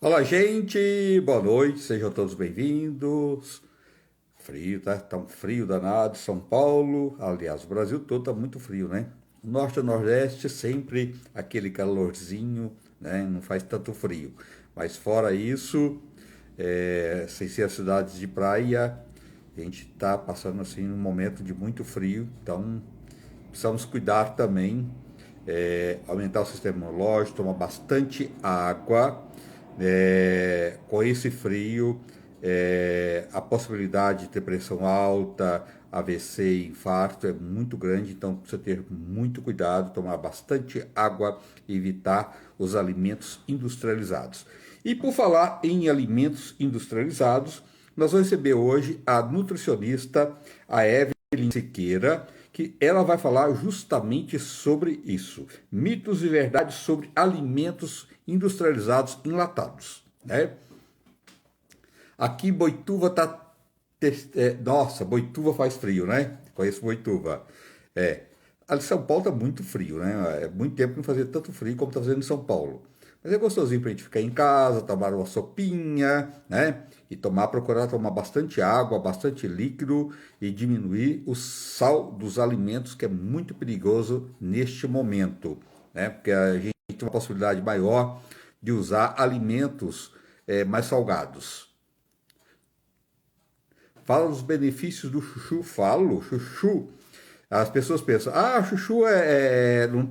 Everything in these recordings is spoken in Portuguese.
Fala, gente! Boa noite, sejam todos bem-vindos. Frio, tá? Tá um frio danado. São Paulo, aliás, o Brasil todo tá muito frio, né? O norte e o nordeste sempre aquele calorzinho, né? Não faz tanto frio. Mas fora isso, sem ser as cidades de praia, a gente tá passando assim um momento de muito frio, então precisamos cuidar também, aumentar o sistema imunológico, tomar bastante água. Com esse frio, a possibilidade de ter pressão alta, AVC e infarto é muito grande, então precisa ter muito cuidado, tomar bastante água e evitar os alimentos industrializados. E por falar em alimentos industrializados, nós vamos receber hoje a nutricionista, a Evelyn Siqueira, que ela vai falar justamente sobre isso, mitos e verdades sobre alimentos industrializados enlatados, né? Aqui Boituva tá nossa, Boituva faz frio, né? Conheço Boituva. É, ali em São Paulo tá muito frio, né? É muito tempo que não fazia tanto frio como tá fazendo em São Paulo. Mas é gostosinho pra gente ficar em casa, tomar uma sopinha, né? E procurar tomar bastante água, bastante líquido e diminuir o sal dos alimentos, que é muito perigoso neste momento, né? Porque a gente tem uma possibilidade maior de usar alimentos mais salgados. Fala dos benefícios do chuchu, falo, chuchu. As pessoas pensam, chuchu não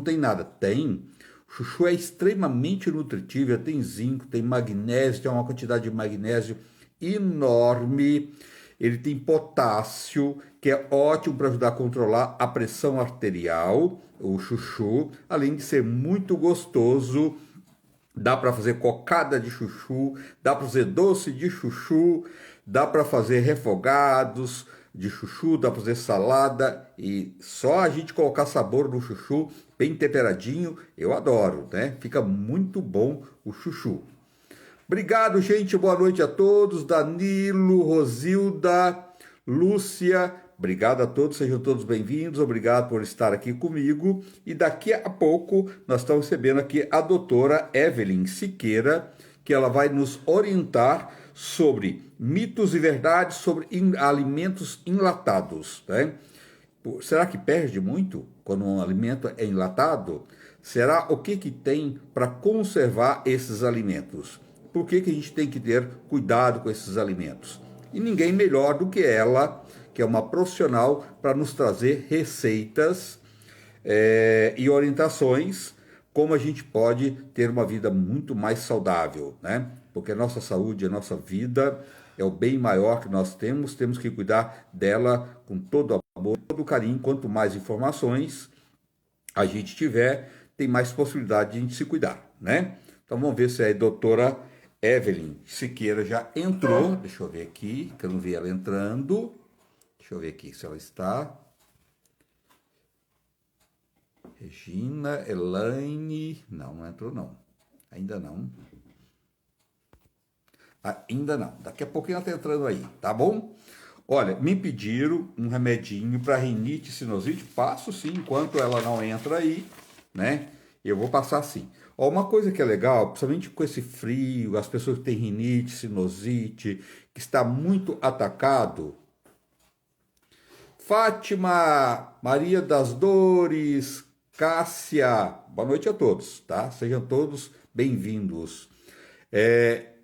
tem nada. Tem. Chuchu é extremamente nutritivo, tem zinco, tem magnésio, tem uma quantidade de magnésio enorme. Ele tem potássio, que é ótimo para ajudar a controlar a pressão arterial, o chuchu, além de ser muito gostoso. Dá para fazer cocada de chuchu, dá para fazer doce de chuchu, dá para fazer refogados de chuchu, dá para fazer salada e só a gente colocar sabor no chuchu bem temperadinho, eu adoro, né? Fica muito bom o chuchu. Obrigado, gente. Boa noite a todos. Danilo, Rosilda, Lúcia. Obrigado a todos, sejam todos bem-vindos. Obrigado por estar aqui comigo. E daqui a pouco nós estamos recebendo aqui a doutora Evelyn Siqueira, que ela vai nos orientar sobre mitos e verdades sobre alimentos enlatados, né? Será que perde muito quando um alimento é enlatado? Será o que tem para conservar esses alimentos? Por que a gente tem que ter cuidado com esses alimentos? E ninguém melhor do que ela, que é uma profissional, para nos trazer receitas e orientações como a gente pode ter uma vida muito mais saudável, né? Porque a nossa saúde, a nossa vida é o bem maior que nós temos que cuidar dela com todo amor, todo carinho. Quanto mais informações a gente tiver, tem mais possibilidade de a gente se cuidar, né? Então vamos ver se a doutora Evelyn Siqueira já entrou. Deixa eu ver aqui, que eu não vi ela entrando. Deixa eu ver aqui se ela está. Regina, Elaine. Não, não entrou não. Ainda não. Ainda não. Daqui a pouquinho ela está entrando aí, tá bom? Olha, me pediram um remedinho para rinite e sinusite. Passo sim, enquanto ela não entra aí, né? Eu vou passar sim. Ó, uma coisa que é legal, principalmente com esse frio, as pessoas que têm rinite, sinusite, que está muito atacado. Fátima, Maria das Dores, Cássia, boa noite a todos, tá? Sejam todos bem-vindos. É,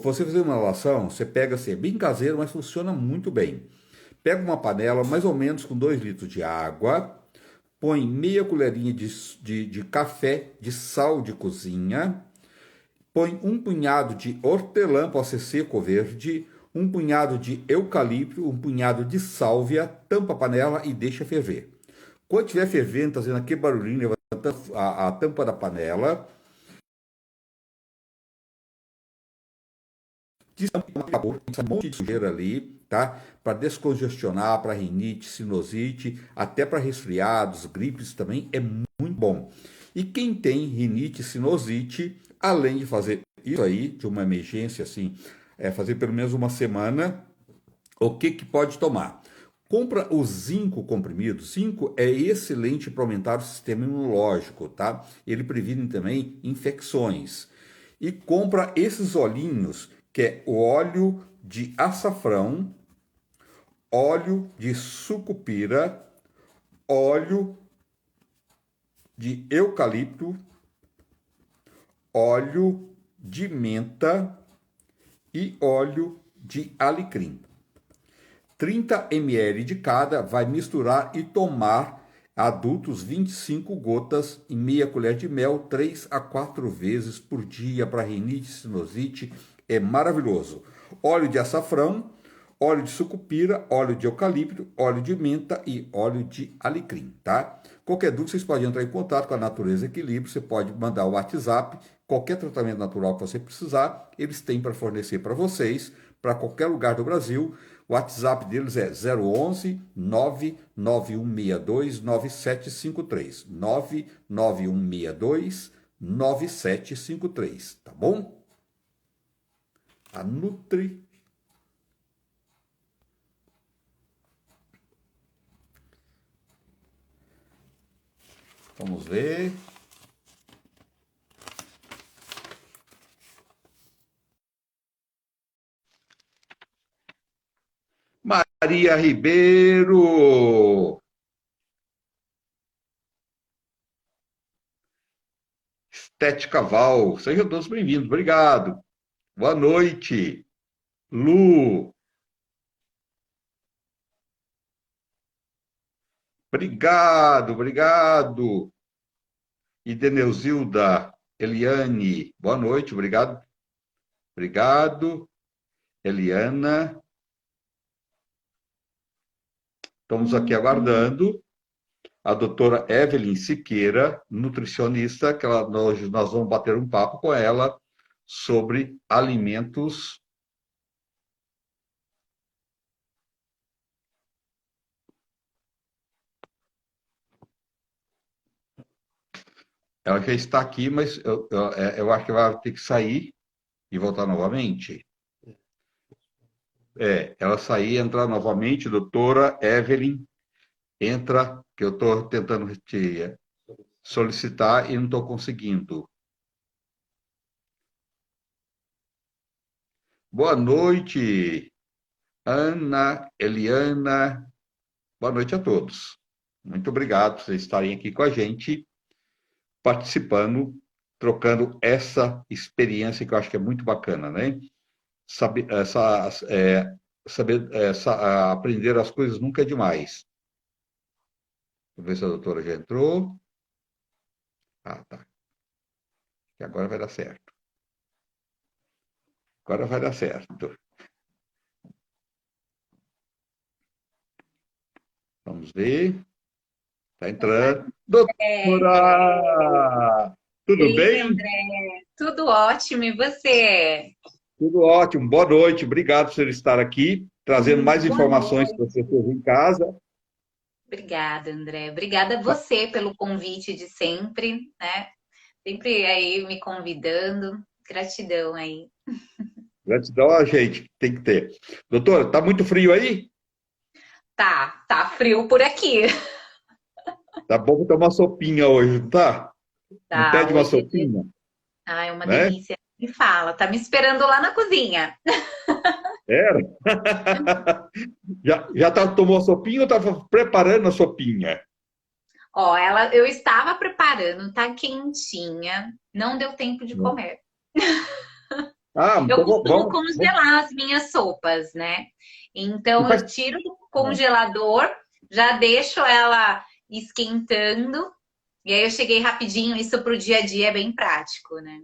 você fazer uma relação, você pega assim, é bem caseiro, mas funciona muito bem. Pega uma panela, mais ou menos com 2 litros de água, põe meia colherinha de café de sal de cozinha, põe um punhado de hortelã, pode ser seco ou verde, um punhado de eucalipto, um punhado de sálvia, tampa a panela e deixa ferver. Quando estiver fervendo, tá fazendo aquele barulhinho, levanta a tampa da panela, acabou, um monte de sujeira ali, tá? Para descongestionar, para rinite, sinusite, até para resfriados, gripes também é muito bom. E quem tem rinite, sinusite, além de fazer isso aí, de uma emergência assim, fazer pelo menos uma semana, o que pode tomar? Compra o zinco comprimido. Zinco é excelente para aumentar o sistema imunológico, tá? Ele previne também infecções. E compra esses olhinhos, que é o óleo de açafrão, óleo de sucupira, óleo de eucalipto, óleo de menta e óleo de alecrim. 30 ml de cada, vai misturar e tomar adultos 25 gotas em meia colher de mel 3 a 4 vezes por dia para rinite, sinusite, é maravilhoso. Óleo de açafrão, óleo de sucupira, óleo de eucalipto, óleo de menta e óleo de alecrim, tá? Qualquer dúvida, vocês podem entrar em contato com a Natureza Equilíbrio, você pode mandar o WhatsApp, qualquer tratamento natural que você precisar, eles têm para fornecer para vocês, para qualquer lugar do Brasil. O WhatsApp deles é 011 99162 9753. 99162 9753, tá bom? A Nutri. Vamos ver. Maria Ribeiro. Estética Val. Sejam todos bem-vindos. Obrigado. Boa noite. Lu. Obrigado, obrigado. Ideneusilda, Eliane, boa noite, obrigado. Obrigado. Eliana. Estamos aqui aguardando a doutora Evelyn Siqueira, nutricionista, que hoje nós vamos bater um papo com ela sobre alimentos. Ela já está aqui, mas eu acho que vai ter que sair e voltar novamente. Ela sair e entrar novamente, doutora Evelyn, entra, que eu estou tentando te solicitar e não estou conseguindo. Boa noite, Ana, Eliana, boa noite a todos. Muito obrigado por vocês estarem aqui com a gente, participando, trocando essa experiência que eu acho que é muito bacana, né? Aprender as coisas nunca é demais. Vou ver se a doutora já entrou. Ah, tá. E agora vai dar certo. Agora vai dar certo. Vamos ver. Está entrando. Doutora! Tudo Ei, bem? André, tudo ótimo, e você? Tudo ótimo. Boa noite. Obrigado por você estar aqui, trazendo mais Boa informações noite. para você ter em casa. Obrigada, André. Obrigada a você pelo convite de sempre, né? Sempre aí me convidando. Gratidão aí. Gratidão a gente, tem que ter. Doutora, tá muito frio aí? Tá frio por aqui. Tá bom para tomar sopinha hoje, não tá? Não Tá, pede uma hoje sopinha, é uma né? delícia. Me fala, tá me esperando lá na cozinha. Era. Tomou a sopinha ou estava preparando a sopinha? Ó, eu estava preparando, tá quentinha, não deu tempo de comer. Ah, Eu então costumo vamos. congelar as minhas sopas, né? E Então faz. eu tiro do congelador, já deixo ela esquentando, e aí eu cheguei rapidinho, isso para o dia a dia é bem prático, né?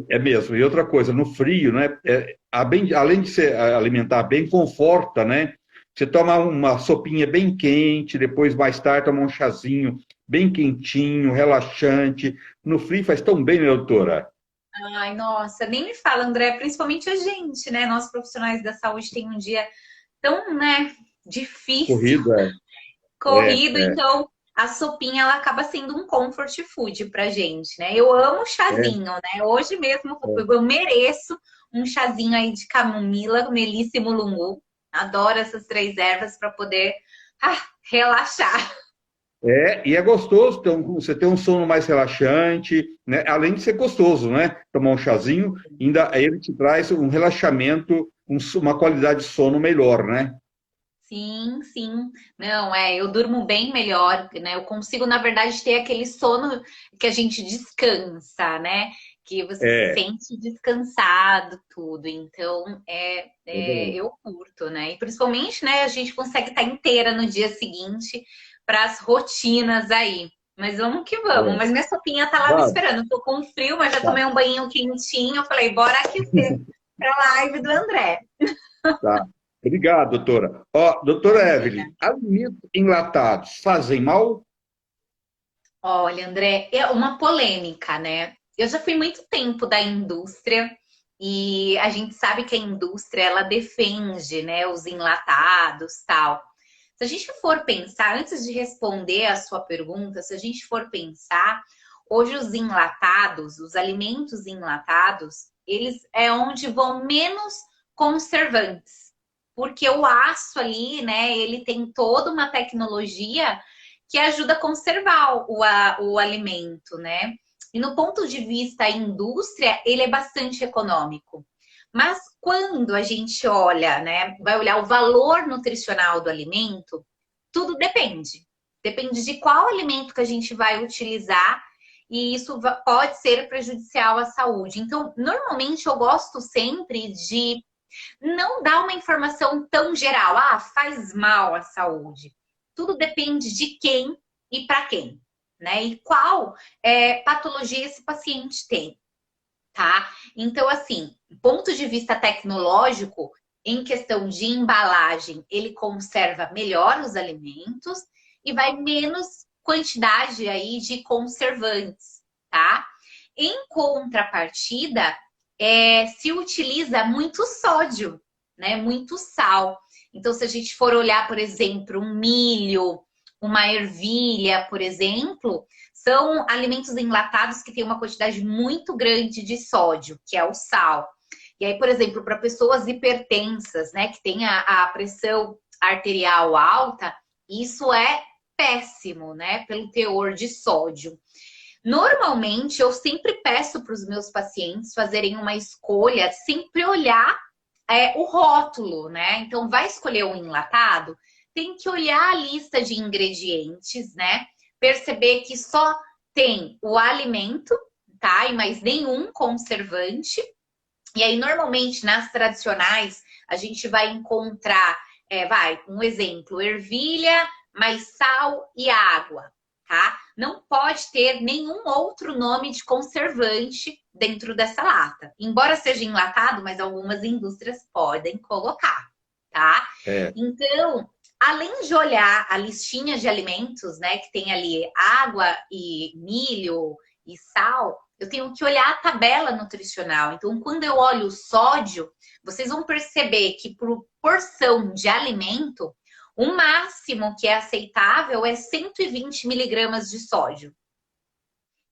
É mesmo. E outra coisa, no frio, né? Além de se alimentar bem, conforta, né? Você toma uma sopinha bem quente, depois mais tarde toma um chazinho bem quentinho, relaxante. No frio faz tão bem, né, doutora? Ai, nossa, nem me fala, André, principalmente a gente, né? Nós profissionais da saúde tem um dia tão, né, difícil, Corrida, corrido, é, então a sopinha ela acaba sendo um comfort food pra gente, né? Eu amo é, chazinho, né? Hoje mesmo é. eu mereço um chazinho aí de camomila, melissa e mulungu. Adoro essas 3 ervas para poder relaxar. E é gostoso, então, você tem um sono mais relaxante, né? Além de ser gostoso, né? Tomar um chazinho, ainda ele te traz um relaxamento, uma qualidade de sono melhor, né? Sim, sim. Não, eu durmo bem melhor, né? Eu consigo, na verdade, ter aquele sono que a gente descansa, né? Que você se É, sente descansado, tudo. Então, é verdade. eu curto, né? E principalmente, né, a gente consegue estar inteira no dia seguinte para as rotinas aí. Mas vamos que vamos. É. Mas minha sopinha tá lá me Vai, esperando. Tô com frio, mas já tá, tomei um banho quentinho. Eu falei, bora aquecer para a live do André. tá. Obrigado, doutora. Ó, doutora Imagina. Evelyn, alimentos enlatados fazem mal? Olha, André, é uma polêmica, né? Eu já fui muito tempo da indústria e a gente sabe que a indústria ela defende, né, os enlatados, tal. Se a gente for pensar, antes de responder a sua pergunta, se a gente for pensar, hoje os enlatados, os alimentos enlatados, eles é onde vão menos conservantes, porque o aço ali, né, ele tem toda uma tecnologia que ajuda a conservar o alimento, né? E no ponto de vista indústria, ele é bastante econômico. Mas quando a gente olha, né, vai olhar o valor nutricional do alimento, tudo depende. Depende de qual alimento que a gente vai utilizar e isso pode ser prejudicial à saúde. Então, normalmente eu gosto sempre de não dar uma informação tão geral, faz mal à saúde. Tudo depende de quem e para quem, né? E qual patologia esse paciente tem, tá? Então, assim, ponto de vista tecnológico, em questão de embalagem, ele conserva melhor os alimentos e vai menos quantidade aí de conservantes, tá? Em contrapartida, se utiliza muito sódio, né? Muito sal. Então, se a gente for olhar, por exemplo, um milho, uma ervilha, por exemplo, são alimentos enlatados que têm uma quantidade muito grande de sódio, que é o sal. E aí, por exemplo, para pessoas hipertensas, né, que têm a pressão arterial alta, isso é péssimo, né, pelo teor de sódio. Normalmente, eu sempre peço para os meus pacientes fazerem uma escolha, sempre olhar o rótulo, né? Então, vai escolher um enlatado, tem que olhar a lista de ingredientes, né? Perceber que só tem o alimento, tá? E mais nenhum conservante. E aí, normalmente, nas tradicionais, a gente vai encontrar, um exemplo, ervilha, mais sal e água, tá? Não pode ter nenhum outro nome de conservante dentro dessa lata. Embora seja enlatado, mas algumas indústrias podem colocar, tá? É, Então, além de olhar a listinha de alimentos, né, que tem ali água e milho e sal, eu tenho que olhar a tabela nutricional. Então, quando eu olho o sódio, vocês vão perceber que por porção de alimento, o máximo que é aceitável é 120 miligramas de sódio.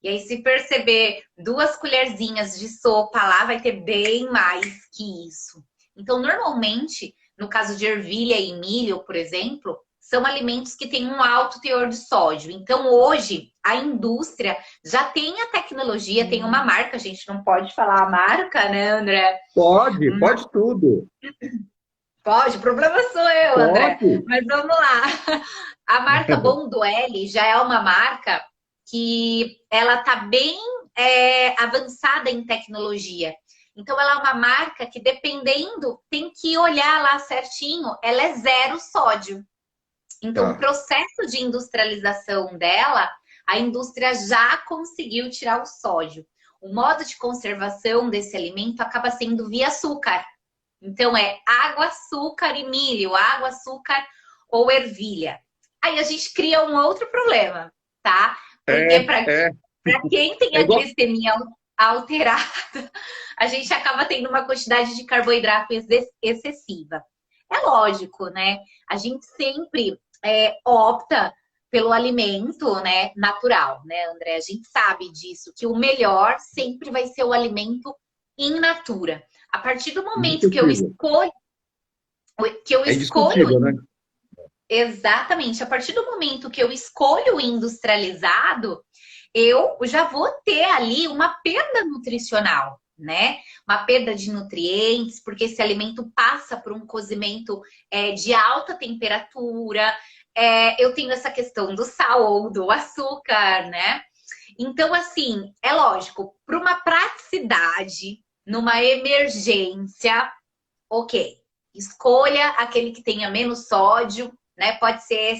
E aí, se perceber 2 colherzinhas de sopa lá, vai ter bem mais que isso. Então, normalmente, no caso de ervilha e milho, por exemplo, são alimentos que têm um alto teor de sódio. Então, hoje, a indústria já tem a tecnologia, tem uma marca, a gente não pode falar a marca, né, André? pode tudo. Pode, o problema sou eu, André. Pode. Mas vamos lá. A marca Bonduelle já é uma marca que ela está bem avançada em tecnologia. Então, ela é uma marca que, dependendo, tem que olhar lá certinho, ela é zero sódio. Então, o Tá. processo de industrialização dela, a indústria já conseguiu tirar o sódio. O modo de conservação desse alimento acaba sendo via açúcar. Então, é água, açúcar e milho, água, açúcar ou ervilha. Aí a gente cria um outro problema, tá? Porque É, para é, quem tem é a igual. glicemia alterada, a gente acaba tendo uma quantidade de carboidrato excessiva. É lógico, né? A gente sempre opta pelo alimento, né, natural, né, André? A gente sabe disso, que o melhor sempre vai ser o alimento in natura. A partir do momento que eu Indiscutível. escolho que eu É escolho. indiscutível, né? Exatamente. A partir do momento que eu escolho o industrializado, eu já vou ter ali uma perda nutricional, né? Uma perda de nutrientes, porque esse alimento passa por um cozimento de alta temperatura. Eu tenho essa questão do sal ou do açúcar, né? Então, assim, é lógico, para uma praticidade, numa emergência, ok, escolha aquele que tenha menos sódio, né? Pode ser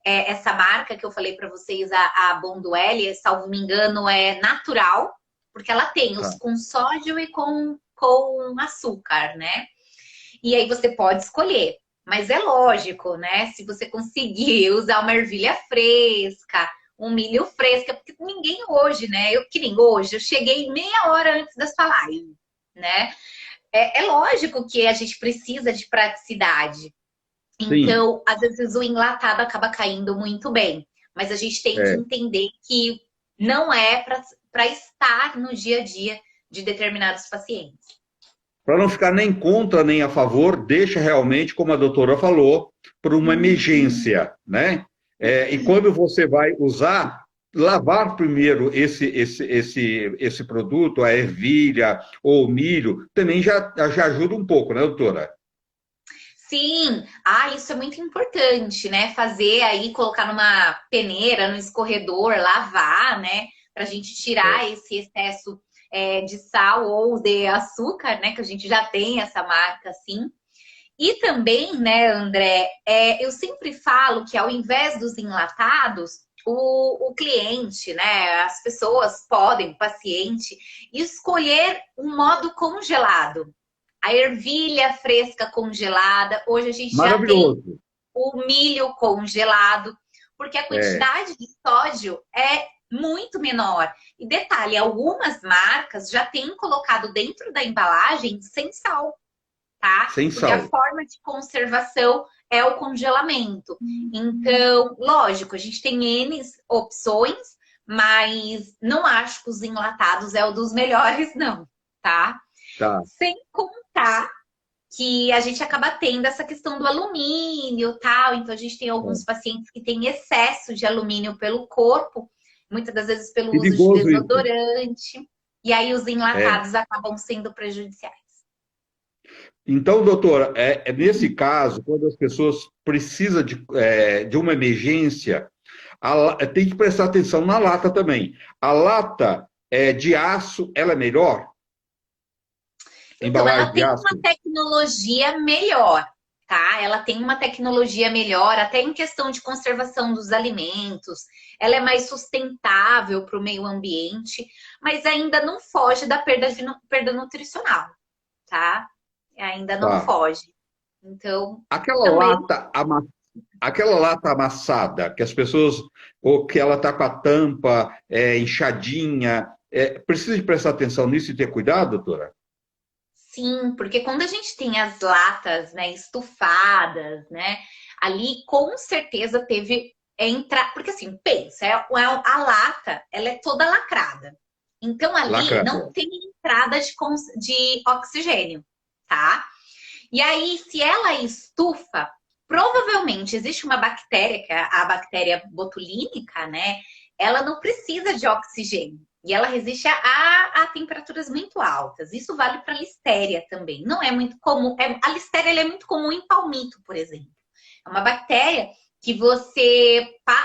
essa marca que eu falei para vocês, a Bonduelle, salvo me engano, é natural, porque ela tem Tá. os com sódio e com açúcar, né? E aí você pode escolher. Mas é lógico, né? Se você conseguir usar uma ervilha fresca, um milho fresco, porque ninguém hoje, né? Eu que nem hoje, eu cheguei meia hora antes da sua live, né? É lógico que a gente precisa de praticidade. Sim. Então, às vezes o enlatado acaba caindo muito bem. Mas a gente tem que É. entender que não é para estar no dia a dia de determinados pacientes. Para não ficar nem contra nem a favor, deixa realmente, como a doutora falou, por uma emergência, né? E quando você vai usar, lavar primeiro esse produto, a ervilha ou o milho, também já ajuda um pouco, né, doutora? Sim, isso é muito importante, né? Fazer aí, colocar numa peneira, no escorredor, lavar, né? Para a gente É. tirar esse excesso de sal ou de açúcar, né? Que a gente já tem essa marca, assim. E também, né, André, eu sempre falo que ao invés dos enlatados, o cliente, né, as pessoas podem, o paciente, escolher um modo congelado. A ervilha fresca congelada, hoje a gente já tem Maravilhoso. o milho congelado, porque a É, quantidade de sódio é muito menor. E detalhe, algumas marcas já têm colocado dentro da embalagem sem sal, tá? sem Porque a sal. forma de conservação é o congelamento. Então, lógico, a gente tem N opções, mas não acho que os enlatados é o dos melhores, não, tá? Tá. Sem contar que a gente acaba tendo essa questão do alumínio, tal. Então, a gente tem alguns pacientes que têm excesso de alumínio pelo corpo, muitas das vezes pelo uso de Perigoso isso. desodorante, e aí os É. enlatados acabam sendo prejudiciais. Então, doutora, nesse caso, quando as pessoas precisam de uma emergência, tem que prestar atenção na lata também. A lata de aço, ela é melhor? Então, ela Embalagem de tem uma aço? tecnologia melhor, tá? Ela tem uma tecnologia melhor, até em questão de conservação dos alimentos. Ela é mais sustentável para o meio ambiente, mas ainda não foge da perda nutricional, tá? Ainda não Tá. foge. Então, Aquela também lata, aquela lata amassada, que as pessoas, ou que ela está com a tampa inchadinha, precisa de prestar atenção nisso e ter cuidado, doutora? sim, porque quando a gente tem as latas, né, estufadas, né, ali com certeza teve entrar, porque assim, pensa, a lata, ela é toda lacrada. Então ali Lacrada. não tem entrada de oxigênio, tá? E aí, se ela estufa, provavelmente existe uma bactéria, que é a bactéria botulínica, né? Ela não precisa de oxigênio. E ela resiste a temperaturas muito altas. Isso vale para a listéria também. Não é muito comum. A listéria ela é muito comum em palmito, por exemplo. É uma bactéria que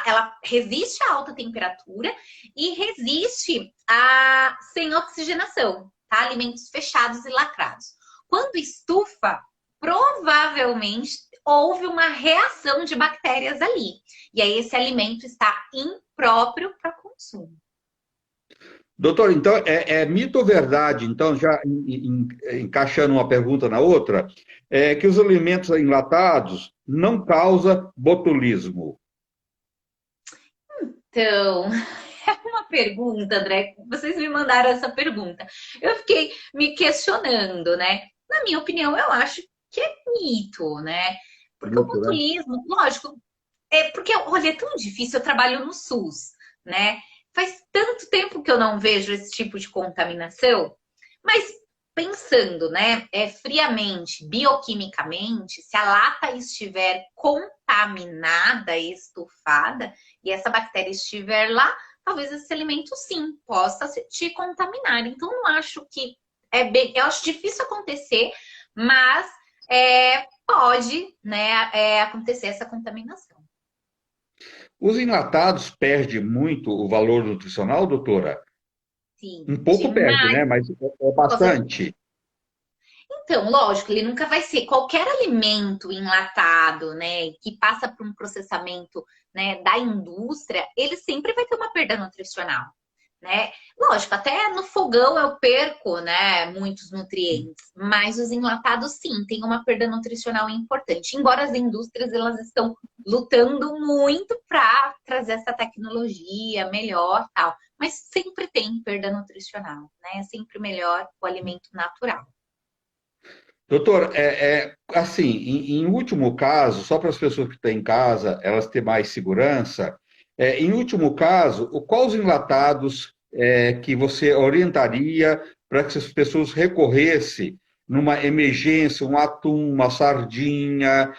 ela resiste a alta temperatura e resiste a sem oxigenação, tá? Alimentos fechados e lacrados. Quando estufa, provavelmente houve uma reação de bactérias ali. E aí esse alimento está impróprio para consumo. Doutor, então, é mito ou verdade, então, já encaixando uma pergunta na outra, que os alimentos enlatados não causam botulismo? Então, é uma pergunta, André. Vocês me mandaram essa pergunta. Eu fiquei me questionando, né? Na minha opinião, eu acho que é mito, né? Porque o Mito, né? botulismo, lógico, porque, olha, é tão difícil, eu trabalho no SUS, né? Faz tanto tempo que eu não vejo esse tipo de contaminação, mas pensando, né, friamente, bioquimicamente, se a lata estiver contaminada, estufada, e essa bactéria estiver lá, talvez esse alimento sim possa te contaminar. Então, não acho que eu acho difícil acontecer, mas pode, né, acontecer essa contaminação. Os enlatados perdem muito o valor nutricional, doutora? Sim, Um pouco perde, né? demais. Mas é Por causa bastante. Então, lógico, ele nunca vai ser qualquer alimento enlatado, né, que passa por um processamento, né, da indústria, ele sempre vai ter uma perda nutricional, né? Lógico, até no fogão eu perco, né, muitos nutrientes, mas os enlatados sim, têm uma perda nutricional importante. Embora as indústrias elas estão lutando muito para trazer essa tecnologia melhor, tal, mas sempre tem perda nutricional, né? É sempre melhor o alimento natural. Doutor, assim, em último caso, só para as pessoas que estão em casa, elas terem mais segurança, em último caso, quais os enlatados que você orientaria para que as pessoas recorressem numa emergência, um atum, uma sardinha,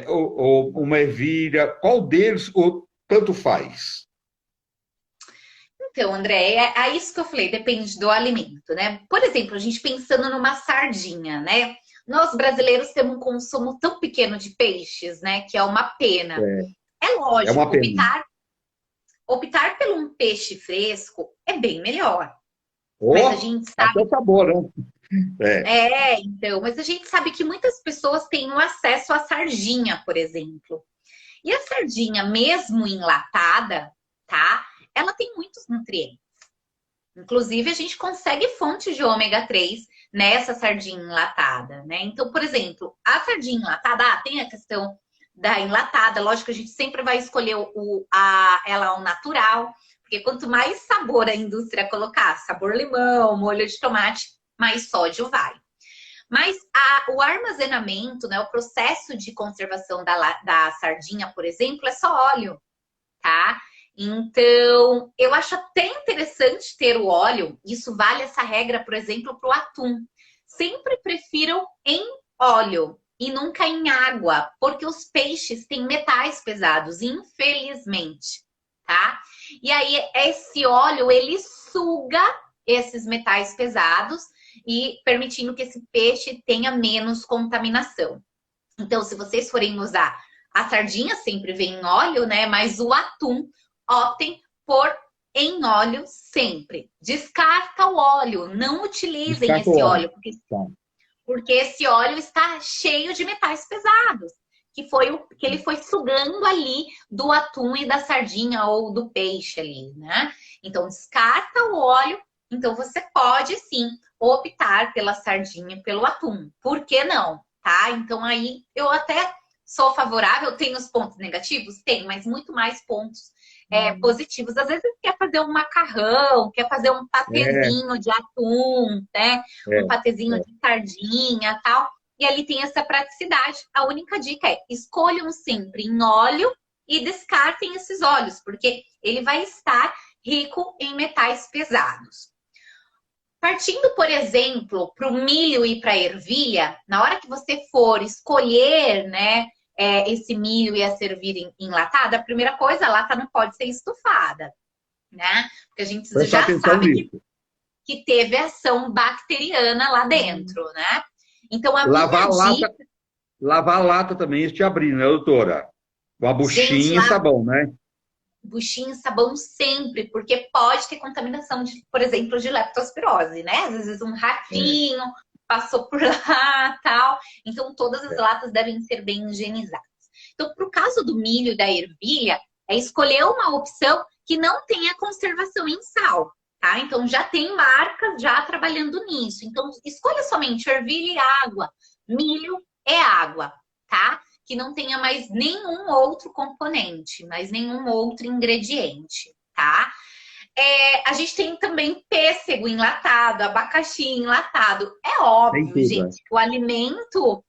ou uma ervilha, qual deles, ou tanto faz? Então, André, é isso que eu falei, depende do alimento, né? Por exemplo, a gente pensando numa sardinha, né? Nós brasileiros temos um consumo tão pequeno de peixes, né? Que é uma pena. É É uma lógico, pena. optar por um peixe fresco é bem melhor. Mas a Oh, gente até sabe. o sabor, né? Então, mas a gente sabe que muitas pessoas têm um acesso à sardinha, por exemplo. E a sardinha, mesmo enlatada, tá? Ela tem muitos nutrientes. Inclusive, a gente consegue fonte de ômega 3 nessa sardinha enlatada, né? Então, por exemplo, a sardinha enlatada, tem a questão da enlatada. Lógico que a gente sempre vai escolher ela ao natural, porque quanto mais sabor a indústria colocar, sabor limão, molho de tomate, mais sódio vai. Mas o armazenamento, né, o processo de conservação da sardinha, por exemplo, é só óleo, tá? Então, eu acho até interessante ter o óleo. Isso vale essa regra, por exemplo, para o atum. Sempre prefiram em óleo e nunca em água, porque os peixes têm metais pesados, infelizmente, tá? E aí, esse óleo, ele suga esses metais pesados e permitindo que esse peixe tenha menos contaminação. Então, se vocês forem usar a sardinha, sempre vem em óleo, né? Mas o atum, optem por em óleo sempre. Descarta o óleo, não utilizem Descarta o esse óleo. óleo, Tá. porque esse óleo está cheio de metais pesados, que foi o que ele foi sugando ali do atum e da sardinha ou do peixe ali, né? Então descarta o óleo, então você pode sim optar pela sardinha, pelo atum. Por que não? Tá? Então aí eu até sou favorável, tem os pontos negativos? Tem, mas muito mais pontos positivos. Às vezes quer fazer um macarrão, quer fazer um É, patezinho de atum, né? é, Um patezinho é. de sardinha tal. E ali tem essa praticidade. A única dica é escolham sempre em óleo e descartem esses óleos, porque ele vai estar rico em metais pesados. Partindo, por exemplo, para o milho e para a ervilha, na hora que você for escolher, né, esse milho e a servir enlatada, a primeira coisa, a lata não pode ser estufada, né? Porque a gente Prestar já atenção sabe nisso. que teve ação bacteriana lá dentro, né? Então, a Lavar minha a lata, dica, lavar a lata também antes de abrir, né, doutora? Uma gente, buchinha e sabão, né? buchinha, sabão sempre, porque pode ter contaminação, de, por exemplo, de leptospirose, né? Às vezes um É, ratinho passou por lá, tal. Então, todas as é. latas devem ser bem higienizadas. Então, para o caso do milho e da ervilha, é escolher uma opção que não tenha conservação em sal, tá? Então, já tem marcas já trabalhando nisso. Então, escolha somente ervilha e água. Milho é água, tá? Que não tenha mais nenhum outro componente, mais nenhum outro ingrediente, tá? A gente tem também pêssego enlatado, abacaxi enlatado. É Tem óbvio, tudo, né? gente, que o alimento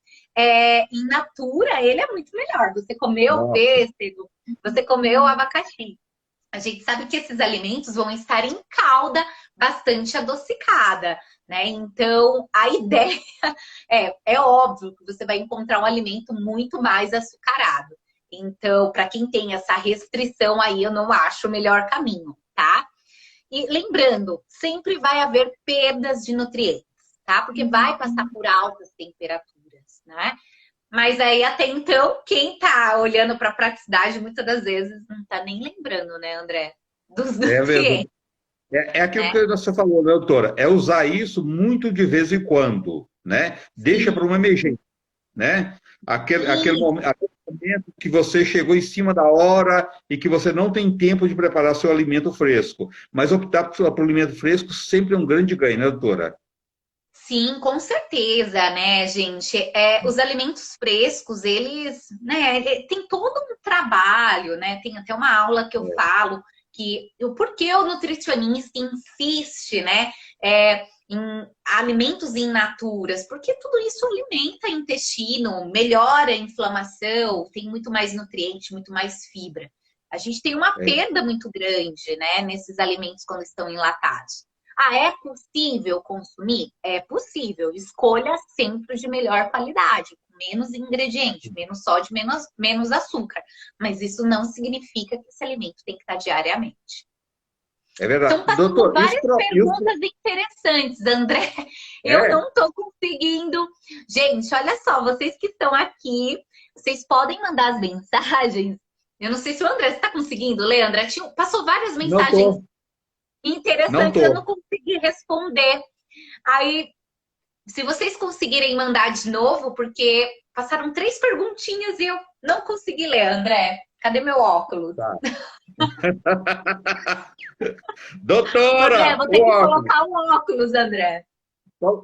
in natura, ele é muito melhor. Você comeu Nossa, pêssego, você comeu abacaxi. a gente sabe que esses alimentos vão estar em calda bastante adocicada, né? Então, a ideia é óbvio que você vai encontrar um alimento muito mais açucarado. Então, para quem tem essa restrição aí, eu não acho o melhor caminho, tá? E lembrando, sempre vai haver perdas de nutrientes, tá? Porque vai passar por altas temperaturas, né? Mas aí, até então, quem tá olhando para a praticidade, muitas das vezes, não tá nem lembrando, né, André? Dos É verdade. nutrientes, É aquilo né? que você falou, né, doutora? É usar isso muito de vez em quando, né? Deixa para Sim, uma emergência, né? sim. Aquele momento que você chegou em cima da hora e que você não tem tempo de preparar seu alimento fresco. Mas optar por alimento fresco sempre é um grande ganho, né, doutora? Sim, com certeza, né, gente? Os alimentos frescos, eles, né, tem todo um trabalho, né? Tem até uma aula que eu falo que o porquê o nutricionista insiste, né, em alimentos in naturas, porque tudo isso alimenta o intestino, melhora a inflamação, tem muito mais nutriente, muito mais fibra. A gente tem uma É, perda muito grande, né, nesses alimentos quando estão enlatados. Ah, é possível consumir? É possível. Escolha sempre os de melhor qualidade, com menos ingrediente, menos sódio, menos açúcar. Mas isso não significa que esse alimento tem que estar diariamente. é Estão verdade. passando Doutor, várias perguntas interessantes, André. Eu é, não estou conseguindo. Gente, olha só, vocês que estão aqui, vocês podem mandar as mensagens. Eu não sei se o André está conseguindo, Leandra. Passou várias não mensagens tô, não interessantes, eu não tô. consegui responder. Aí, se vocês conseguirem mandar de novo, porque passaram 3 perguntinhas e eu não consegui ler, André. Cadê meu óculos? Tá. André, Doutora, vou ter o que óculos. colocar o óculos, André.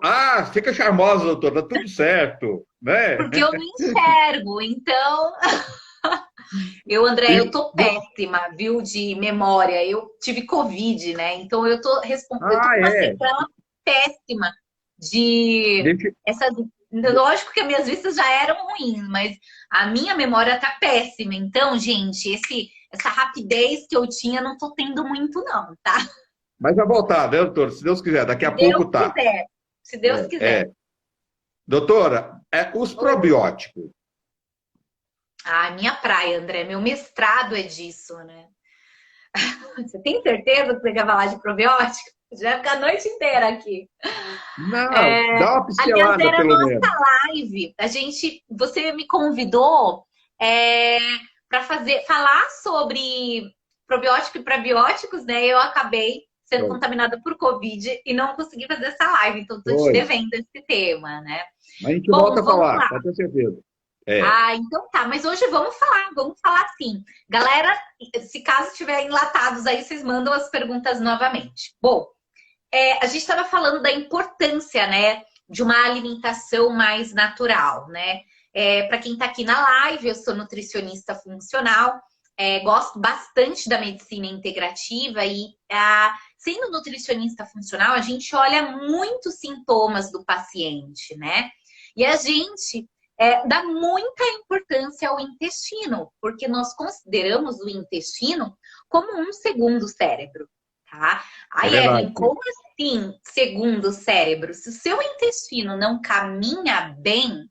Ah, fica charmosa, doutora, tá tudo certo, né? Porque eu não enxergo. Então, André, eu E- tô péssima, viu, de memória. Eu tive Covid, né? Então eu tô ah, com uma é. sequela péssima de Deixa, essa. Lógico que as minhas vistas já eram ruins, mas a minha memória tá péssima. Então, gente, essa rapidez que eu tinha, não tô tendo muito, não, tá? mas vai voltar, né, doutora? Se Deus quiser, daqui Se a Deus pouco tá. quiser. Se Deus quiser. Doutora, os Oi. probióticos. Ah, minha praia, André. Meu mestrado é disso, né? Você tem certeza que você quer falar de probiótico? Já vai ficar a noite inteira aqui. Não, dá uma Aliás, pincelada, era a pelo menos. nossa live. Você me convidou é, para falar sobre probiótico e prebióticos, né? Eu acabei sendo Foi. contaminada por Covid e não consegui fazer essa live, então estou te Foi. devendo esse tema, né? Mas a gente Bom, volta a vamos falar, lá. pode ter certeza. É, Ah, então tá, mas hoje vamos falar sim. Galera, se caso tiver enlatados aí, vocês mandam as perguntas novamente. Bom, a gente estava falando da importância, né, de uma alimentação mais natural, né? Para quem está aqui na live, eu sou nutricionista funcional, gosto bastante da medicina integrativa e, sendo nutricionista funcional, a gente olha muitos sintomas do paciente, né? E a gente dá muita importância ao intestino, porque nós consideramos o intestino como um segundo cérebro, tá? é Aí, verdade. Evelyn, como assim, segundo cérebro? Se o seu intestino não caminha bem,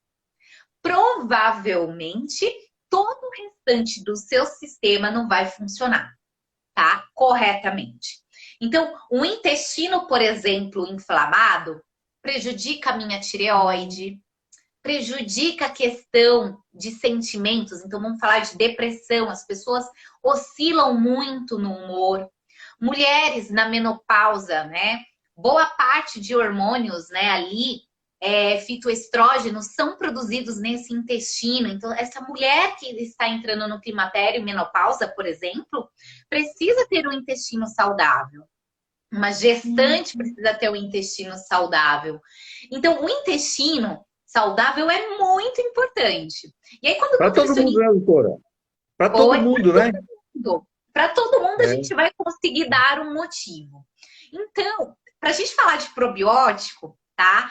provavelmente todo o restante do seu sistema não vai funcionar, tá? Corretamente. Então, o intestino, por exemplo, inflamado, prejudica a minha tireoide, prejudica a questão de sentimentos. Então, vamos falar de depressão. As pessoas oscilam muito no humor. Mulheres na menopausa, né? Boa parte de hormônios, né, ali, fitoestrógenos, são produzidos nesse intestino. Então, essa mulher que está entrando no climatério e menopausa, por exemplo, precisa ter um intestino saudável. Uma gestante precisa ter um intestino saudável. Então, o intestino saudável é muito importante. E aí, quando o Para todo mundo, nutricionista né, doutora? Para todo foi mundo, né? para todo mundo, a É, gente vai conseguir dar um motivo. Então, para a gente falar de probiótico, tá?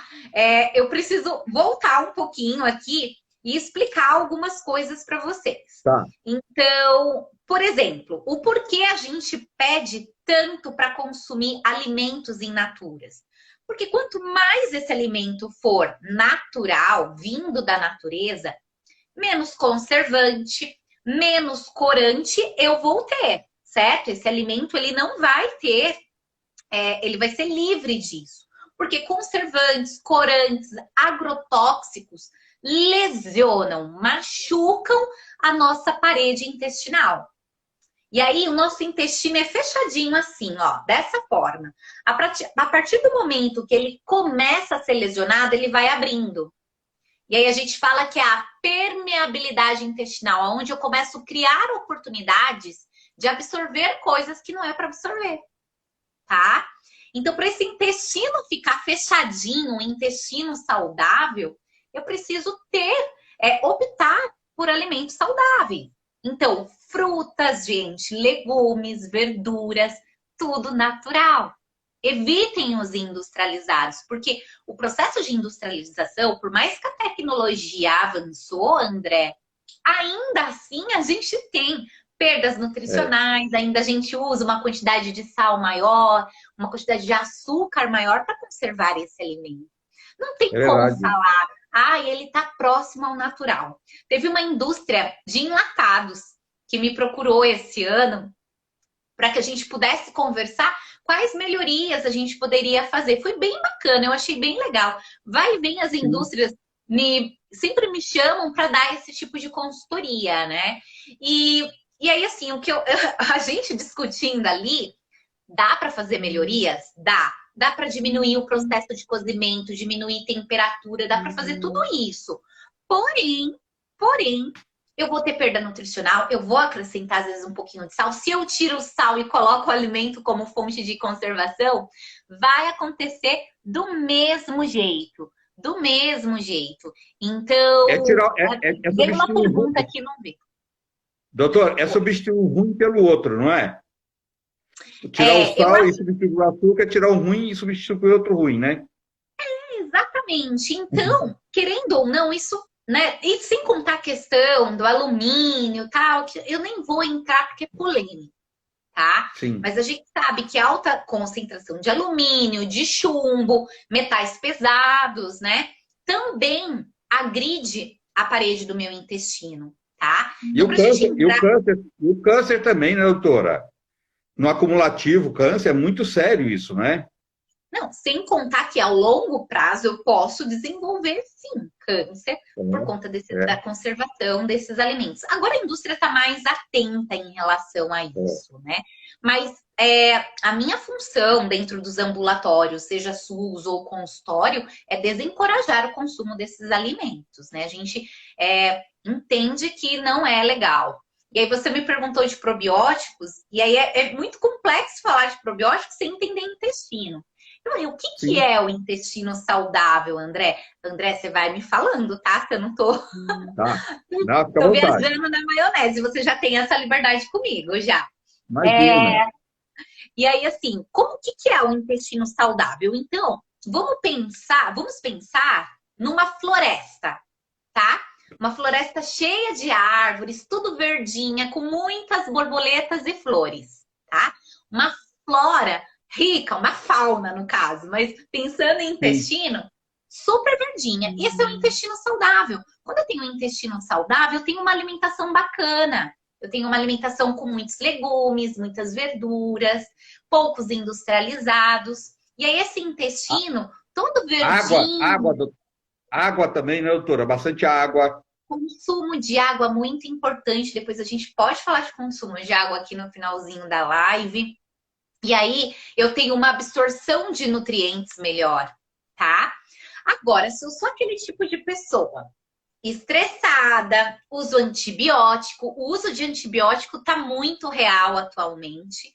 Eu preciso voltar um pouquinho aqui e explicar algumas coisas para vocês. tá. Então, Por exemplo, o porquê a gente pede tanto para consumir alimentos in naturas? Porque quanto mais esse alimento for natural, vindo da natureza, menos conservante, menos corante eu vou ter, certo? Esse alimento ele não vai ter, ele vai ser livre disso. Porque conservantes, corantes, agrotóxicos lesionam, machucam a nossa parede intestinal. E aí, o nosso intestino é fechadinho assim, ó, dessa forma. A partir do momento que ele começa a ser lesionado, ele vai abrindo. E aí, a gente fala que é a permeabilidade intestinal, onde eu começo a criar oportunidades de absorver coisas que não é para absorver, tá? Então, para esse intestino ficar fechadinho, um intestino saudável, eu preciso optar por alimentos saudáveis. Então, frutas, gente, legumes, verduras, tudo natural. Evitem os industrializados, porque o processo de industrialização, por mais que a tecnologia avançou, André, ainda assim a gente tem perdas É, nutricionais, ainda a gente usa uma quantidade de sal maior, uma quantidade de açúcar maior para conservar esse alimento. Não tem é como verdade. falar, ele está próximo ao natural. Teve uma indústria de enlatados que me procurou esse ano para que a gente pudesse conversar quais melhorias a gente poderia fazer. Foi bem bacana, eu achei bem legal. Vai e vem as Sim. indústrias sempre me chamam para dar esse tipo de consultoria, né? E aí, assim, a gente discutindo ali, dá para fazer melhorias? Dá. Dá para diminuir o processo de cozimento, diminuir temperatura, dá para fazer tudo isso. Porém, eu vou ter perda nutricional, eu vou acrescentar às vezes um pouquinho de sal. Se eu tiro o sal e coloco o alimento como fonte de conservação, vai acontecer do mesmo jeito. Do mesmo jeito. É Então, tirar, é veio uma substituir o pergunta ruim. aqui, não vi. Doutor, é substituir o ruim pelo outro, não é? Tirar o Eu sal e substituir o açúcar, tirar o ruim e substituir outro ruim, né? Exatamente. Então, querendo ou não, isso, né? E sem contar a questão do alumínio, tal, que eu nem vou entrar porque é polêmico, tá? Sim. Mas a gente sabe que alta concentração de alumínio, de chumbo, metais pesados, né? Também agride a parede do meu intestino, tá? E Então, o para a gente câncer, entrar. e o câncer também, né, doutora? No acumulativo, câncer é muito sério isso, né? Não, sem contar que ao longo prazo eu posso desenvolver, sim, câncer por conta da É, conservação desses alimentos. Agora a indústria está mais atenta em relação a é. isso, né? Mas a minha função dentro dos ambulatórios, seja SUS ou consultório, é desencorajar o consumo desses alimentos, né? A gente entende que não é legal. E aí você me perguntou de probióticos, e aí é muito complexo falar de probióticos sem entender intestino. E o que Sim, é o intestino saudável, André? André, você vai me falando, tá? Que eu não tô, tá. Não, fica à tô vontade. viajando na maionese. Você já tem essa liberdade comigo, já. Imagina. E aí, assim, como que é o intestino saudável? Então, vamos pensar numa floresta, tá? Uma floresta cheia de árvores, tudo verdinha, com muitas borboletas e flores, tá? Uma flora rica, uma fauna no caso, mas pensando em Sim. intestino, super verdinha. Esse é o intestino saudável. Quando eu tenho um intestino saudável, eu tenho uma alimentação bacana. Eu tenho uma alimentação com muitos legumes, muitas verduras, poucos industrializados. E aí esse intestino todo Água, verdinho, água também, né, doutora? Bastante água. consumo de água muito importante. Depois a gente pode falar de consumo de água aqui no finalzinho da live. E aí eu tenho uma absorção de nutrientes melhor, tá? Agora, se eu sou aquele tipo de pessoa estressada, uso antibiótico, o uso de antibiótico está muito real atualmente,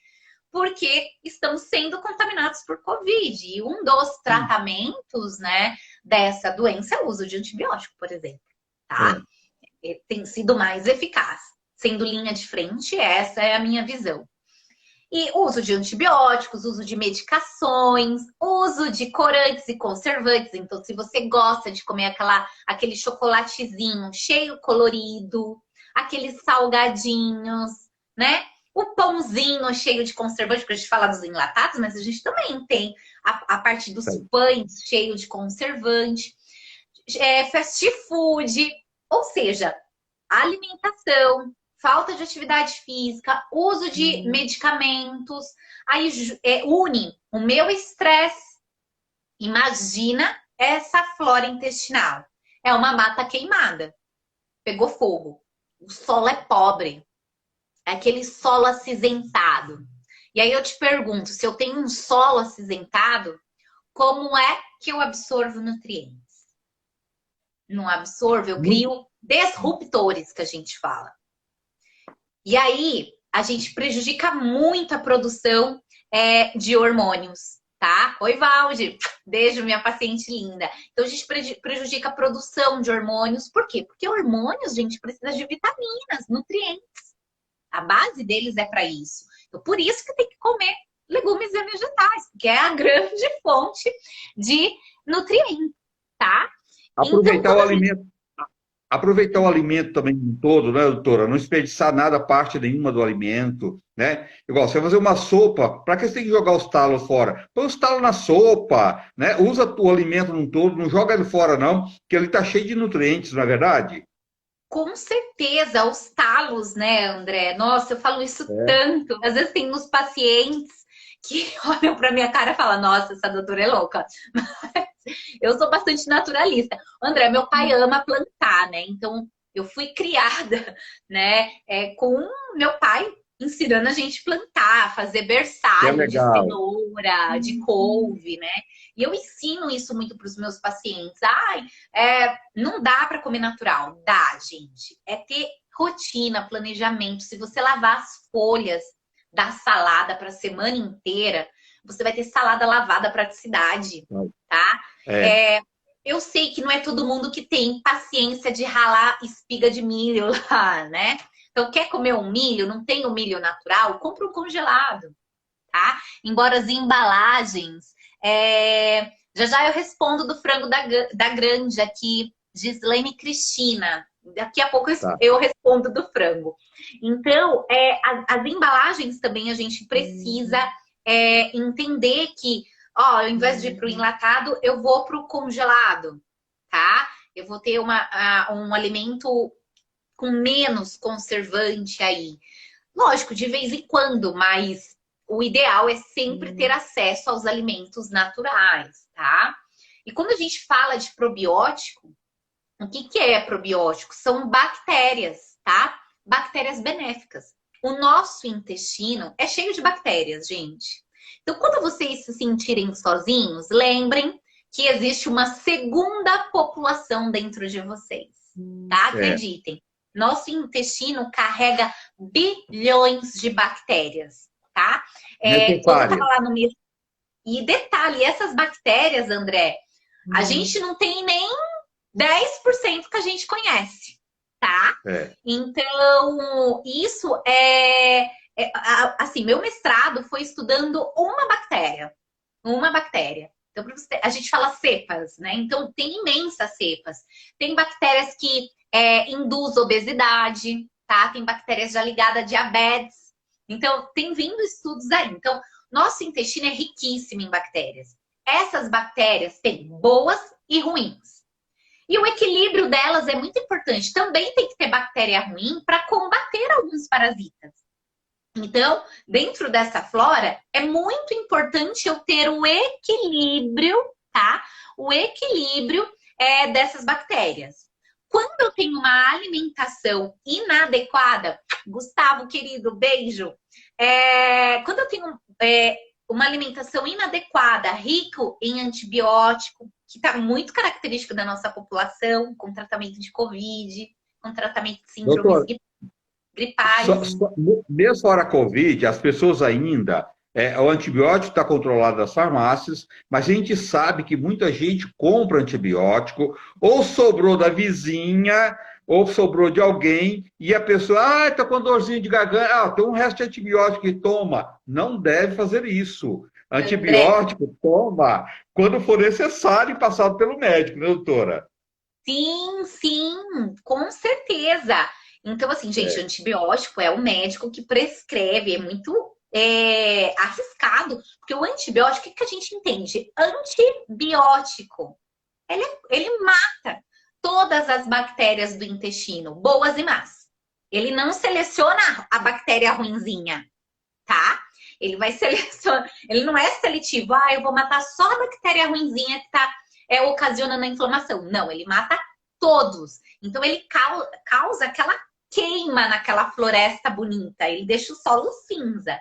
porque estamos sendo contaminados por Covid. E um dos Sim. tratamentos, né, dessa doença é o uso de antibiótico, por exemplo, tá? É. Tem sido mais eficaz. Sendo linha de frente, essa é a minha visão. E uso de antibióticos, uso de medicações, uso de corantes e conservantes. Então, se você gosta de comer aquele chocolatezinho cheio colorido, aqueles salgadinhos, né? O pãozinho cheio de conservante, porque a gente fala dos enlatados, mas a gente também tem a parte dos pães cheio de conservante, fast food, ou seja, alimentação, falta de atividade física, uso de medicamentos, aí une o meu estresse. Imagina essa flora intestinal. É uma mata queimada. Pegou fogo. O solo é pobre. É aquele solo acinzentado. E aí eu te pergunto, se eu tenho um solo acinzentado, como é que eu absorvo nutrientes? Não absorvo, eu crio disruptores, que a gente fala. E aí, a gente prejudica muito a produção de hormônios, tá? Oi, Valde. Beijo, minha paciente linda. Então, a gente prejudica a produção de hormônios. Por quê? Porque hormônios, gente, precisa de vitaminas, nutrientes. A base deles é para isso. Então, por isso que tem que comer legumes e vegetais, porque é a grande fonte de nutrientes, tá? Aproveitar o alimento. Aproveitar o alimento também em todo, né, doutora? Não desperdiçar nada, parte nenhuma do alimento, né? Igual, você vai fazer uma sopa, para que você tem que jogar os talos fora? Põe os talos na sopa, né? Usa o alimento num todo, não joga ele fora, não, porque ele está cheio de nutrientes, não é verdade? Com certeza, os talos, né, André? Nossa, eu falo isso tanto. Às vezes tem uns pacientes que olham para minha cara e falam, nossa, essa doutora é louca. Eu sou bastante naturalista. André, meu pai ama plantar, né? Então, eu fui criada, né, com meu pai ensinando a gente plantar, fazer berçário de cenoura, de couve, né? E eu ensino isso muito para os meus pacientes. Não dá para comer natural. Dá, gente. É ter rotina, planejamento. Se você lavar as folhas da salada para a semana inteira, você vai ter salada lavada, praticidade, tá? Eu sei que não é todo mundo que tem paciência de ralar espiga de milho lá, né? Então, quer comer um milho, não tem o milho natural, compra um congelado, tá? Embora as embalagens... Já eu respondo do frango da Granja aqui, Gislaine Cristina. Daqui a pouco eu respondo do frango. Então, as embalagens também a gente precisa entender que, ao invés de ir para o enlatado, eu vou para o congelado, tá? Eu vou ter um alimento com menos conservante aí. Lógico, de vez em quando, mas o ideal é sempre ter acesso aos alimentos naturais, tá? E quando a gente fala de probiótico, o que é probiótico? São bactérias, tá? Bactérias benéficas. O nosso intestino é cheio de bactérias, gente. Então, quando vocês se sentirem sozinhos, lembrem que existe uma segunda população dentro de vocês, tá? Acreditem. Nosso intestino carrega bilhões de bactérias, tá? Quando eu tava lá no meu... E detalhe, essas bactérias, André, a gente não tem nem 10% que a gente conhece, tá? Então, isso assim, meu mestrado foi estudando uma bactéria. Uma bactéria. Então, a gente fala cepas, né? Então, tem imensas cepas. Tem bactérias que induzem obesidade, tá? Tem bactérias já ligadas a diabetes. Então, tem vindo estudos aí. Então, nosso intestino é riquíssimo em bactérias. Essas bactérias têm boas e ruins. E o equilíbrio delas é muito importante. Também tem que ter bactéria ruim para combater alguns parasitas. Então, dentro dessa flora, é muito importante eu ter o equilíbrio, tá? O equilíbrio dessas bactérias. Quando eu tenho uma alimentação inadequada, Gustavo, querido, beijo. Quando eu tenho uma alimentação inadequada, rico em antibiótico, que está muito característico da nossa população, com tratamento de Covid, com tratamento de síndromes gripais. Mesmo fora a Covid, as pessoas ainda... o antibiótico está controlado nas farmácias, mas a gente sabe que muita gente compra antibiótico, ou sobrou da vizinha, ou sobrou de alguém, e a pessoa, está com dorzinha de garganta, tem um resto de antibiótico que toma. Não deve fazer isso. Antibiótico toma quando for necessário e passado pelo médico, né, doutora? Sim, sim, com certeza. Então, assim, gente, É, antibiótico é o médico que prescreve, é muito arriscado, porque o antibiótico, o que a gente entende? Antibiótico, ele mata todas as bactérias do intestino, boas e más. Ele não seleciona a bactéria ruinzinha, tá? Ele vai selecionar, ele não é seletivo, eu vou matar só a bactéria ruinzinha que tá ocasionando a inflamação. Não, ele mata todos. Então ele causa aquela queima naquela floresta bonita, ele deixa o solo cinza.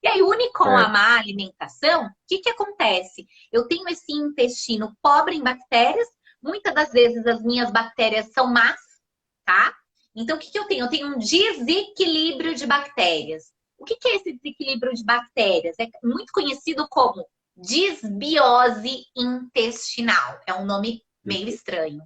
E aí, une com a é, má alimentação, o que acontece? Eu tenho esse intestino pobre em bactérias, muitas das vezes as minhas bactérias são más, tá? Então, o que eu tenho? Eu tenho um desequilíbrio de bactérias. O que é esse desequilíbrio de bactérias? É muito conhecido como disbiose intestinal. É um nome meio estranho.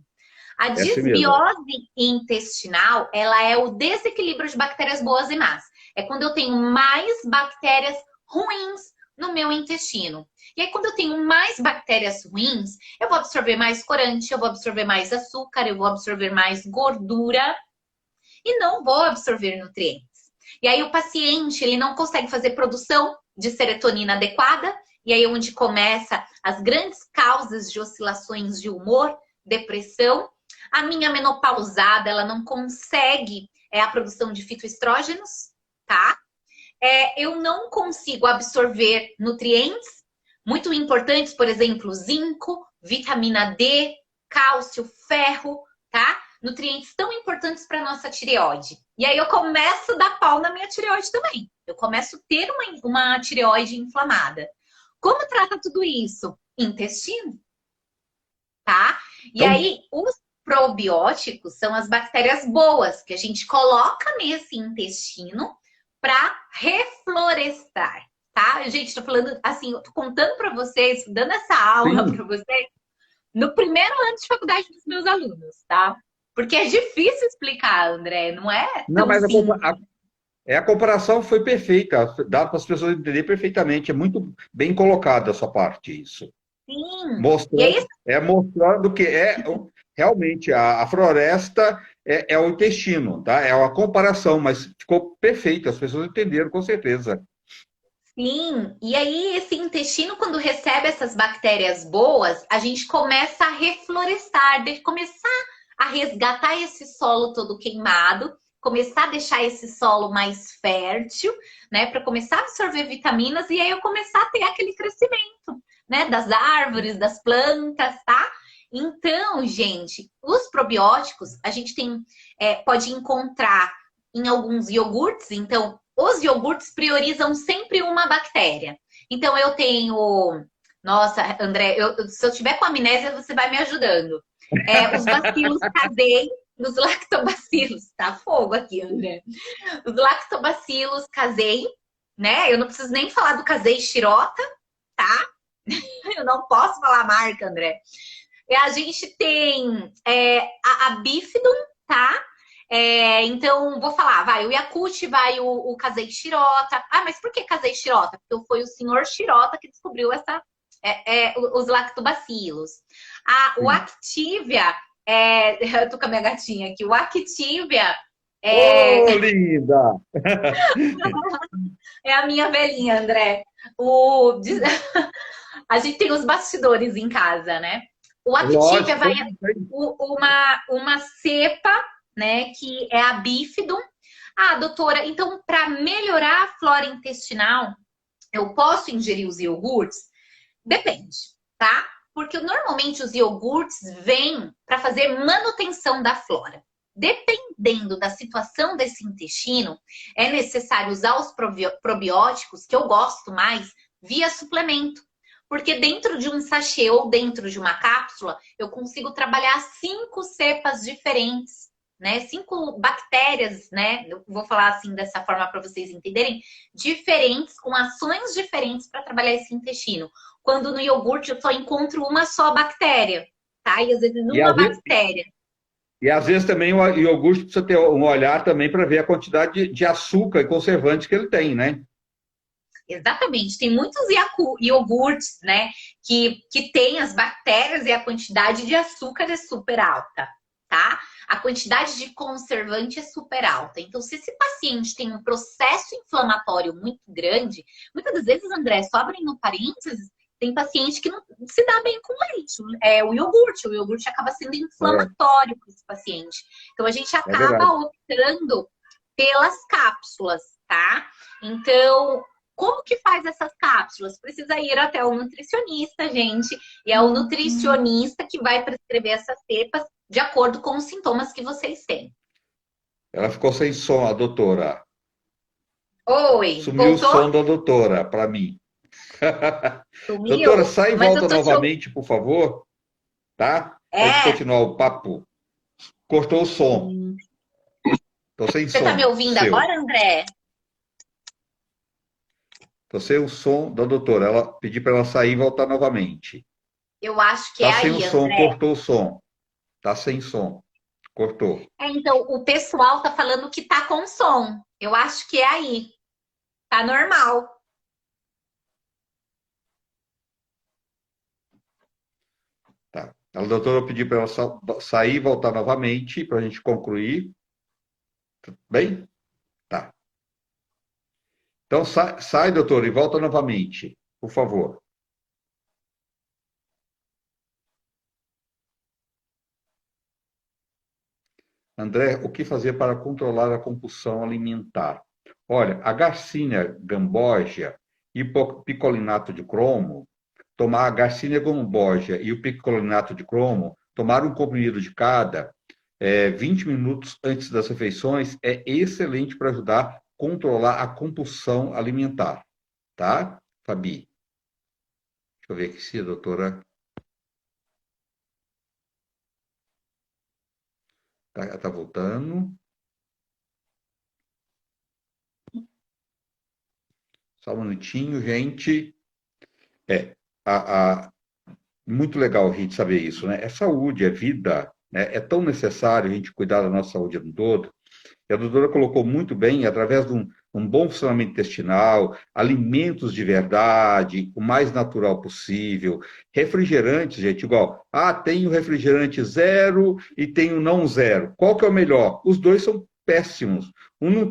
A é assim mesmo. disbiose intestinal, ela é o desequilíbrio de bactérias boas e más. É quando eu tenho mais bactérias ruins no meu intestino. E aí, quando eu tenho mais bactérias ruins, eu vou absorver mais corante, eu vou absorver mais açúcar, eu vou absorver mais gordura e não vou absorver nutrientes. E aí, o paciente, ele não consegue fazer produção de serotonina adequada, e aí é onde começa as grandes causas de oscilações de humor, depressão. A minha menopausada, ela não consegue a produção de fitoestrógenos, tá? Eu não consigo absorver nutrientes muito importantes, por exemplo, zinco, vitamina D, cálcio, ferro, tá? Nutrientes tão importantes para nossa tireoide. E aí eu começo a dar pau na minha tireoide também. Eu começo a ter uma tireoide inflamada. Como trata tudo isso? Intestino, tá? E Então, aí, os probióticos são as bactérias boas que a gente coloca nesse intestino para reflorestar, tá? Gente, tô falando assim, eu tô contando para vocês, dando essa aula sim. para vocês no primeiro ano de faculdade dos meus alunos, tá? Porque é difícil explicar, André, não é Não, tão mas simples. a comparação foi perfeita, dá para as pessoas entenderem perfeitamente. É muito bem colocada a sua parte, isso. Sim. E aí, Mostrando que realmente a floresta é o intestino, tá? É uma comparação, mas ficou perfeito, as pessoas entenderam com certeza. sim, e aí esse intestino, quando recebe essas bactérias boas, a gente começa a reflorestar, começar a resgatar esse solo todo queimado, começar a deixar esse solo mais fértil, né, para começar a absorver vitaminas e aí eu começar a ter aquele crescimento, né, das árvores, das plantas, tá? Então, gente, os probióticos a gente pode encontrar em alguns iogurtes, então os iogurtes priorizam sempre uma bactéria. Então, eu tenho. Nossa, André, se eu tiver com amnésia, você vai me ajudando. Os bacilos casei, os lactobacilos. Tá fogo aqui, André. Os lactobacilos casei, né? Eu não preciso nem falar do casei xirota, tá? Eu não posso falar a marca, André. E a gente tem a Bifidum, tá? Então, vou falar, vai o Yakult, vai o Casei Shirota. Ah, mas por que Casei Shirota? Porque foi o senhor Shirota que descobriu os lactobacilos. O Sim. Activia, eu tô com a minha gatinha aqui, o Activia é, Ô, linda! é a minha velhinha, André. A gente tem os bastidores em casa, né? O Activia Lógico, vai uma cepa, né, que é a bifidum. Ah, doutora, então para melhorar a flora intestinal, eu posso ingerir os iogurtes? Depende, tá? Porque normalmente os iogurtes vêm para fazer manutenção da flora. Dependendo da situação desse intestino, é necessário usar os probióticos, que eu gosto mais, via suplemento. Porque dentro de um sachê ou dentro de uma cápsula, eu consigo trabalhar 5 cepas diferentes, né? 5 bactérias, né? Eu vou falar assim dessa forma para vocês entenderem, diferentes, com ações diferentes para trabalhar esse intestino. Quando no iogurte eu só encontro uma só bactéria, tá? E às vezes E uma às vezes, bactéria. e às vezes também o iogurte precisa ter um olhar também para ver a quantidade de açúcar e conservantes que ele tem, né? Exatamente, tem muitos iogurtes, né, que tem as bactérias e a quantidade de açúcar é super alta, tá? A quantidade de conservante é super alta. Então, se esse paciente tem um processo inflamatório muito grande, muitas das vezes, André, só abrindo parênteses, tem paciente que não se dá bem com leite. O iogurte acaba sendo É, inflamatório para esse paciente. Então, a gente é acaba verdade. optando pelas cápsulas, tá? Então, como que faz essas cápsulas? Precisa ir até o nutricionista, gente, e é o nutricionista que vai prescrever essas cepas de acordo com os sintomas que vocês têm. Ela ficou sem som, a doutora. Oi, Sumiu o voltou? som da doutora para mim. Doutora, Sumiu? sai e Mas eu volta tô te ouvindo. novamente, por favor, tá? Para a gente É. continuar o papo. Cortou o som. Tô sem Você tá me som ouvindo seu. agora, André? Tô sem o som da doutora. Ela pedi para ela sair e voltar novamente. Eu acho que Tá é sem o aí, som, André. cortou o som. Tá sem som. Cortou. Então, o pessoal tá falando que tá com som. Eu acho que é aí. Tá normal. Tá. A doutora pediu para ela sair e voltar novamente para a gente concluir. Bem? Tá. Então sai, doutora, e volta novamente, por favor. André, o que fazer para controlar a compulsão alimentar? Olha, a Garcinia gambogia e o picolinato de cromo, tomar a Garcinia gambogia e o picolinato de cromo, tomar um comprimido de cada 20 minutos antes das refeições é excelente para ajudar a controlar a compulsão alimentar, tá, Fabi? Deixa eu ver aqui se a doutora tá voltando. Só um minutinho, gente. É, a, muito legal a gente saber isso, né? É saúde, é vida, né? É tão necessário a gente cuidar da nossa saúde no todo. E a doutora colocou muito bem, através de um bom funcionamento intestinal, alimentos de verdade, o mais natural possível, refrigerantes, gente, igual, tem o refrigerante zero e tem o não zero. Qual que é o melhor? Os dois são péssimos. Um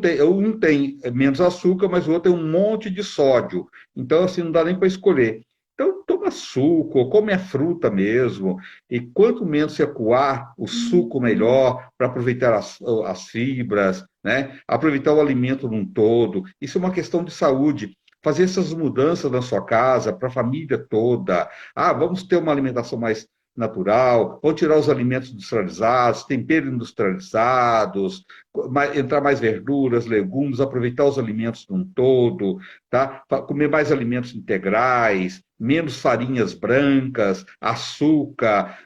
tem menos açúcar, mas o outro tem um monte de sódio. Então, assim, não dá nem para escolher. Então, toma suco, come a fruta mesmo, e quanto menos você coar o suco, melhor, para aproveitar as fibras, né? Aproveitar o alimento num todo. Isso é uma questão de saúde. Fazer essas mudanças na sua casa, para a família toda. Vamos ter uma alimentação mais natural, vamos tirar os alimentos industrializados, temperos industrializados, entrar mais verduras, legumes, aproveitar os alimentos num todo, tá? Comer mais alimentos integrais, menos farinhas brancas, açúcar.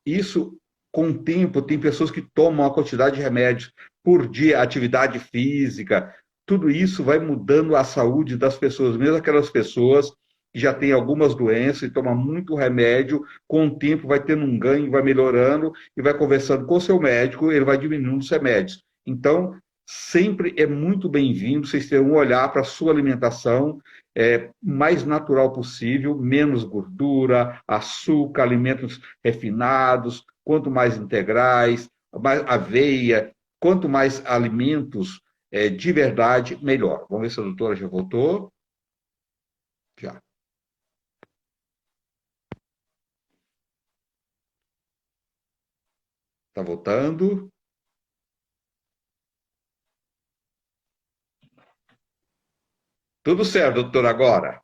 Isso, com o tempo, tem pessoas que tomam uma quantidade de remédios por dia, atividade física, tudo isso vai mudando a saúde das pessoas, mesmo aquelas pessoas que já têm algumas doenças e tomam muito remédio, com o tempo vai tendo um ganho, vai melhorando e vai conversando com o seu médico, ele vai diminuindo os remédios. Então, sempre é muito bem-vindo vocês terem um olhar para a sua alimentação mais natural possível, menos gordura, açúcar, alimentos refinados, quanto mais integrais, mais aveia, quanto mais alimentos de verdade, melhor. Vamos ver se a doutora já voltou. Já. Está voltando. Tudo certo, doutora, agora?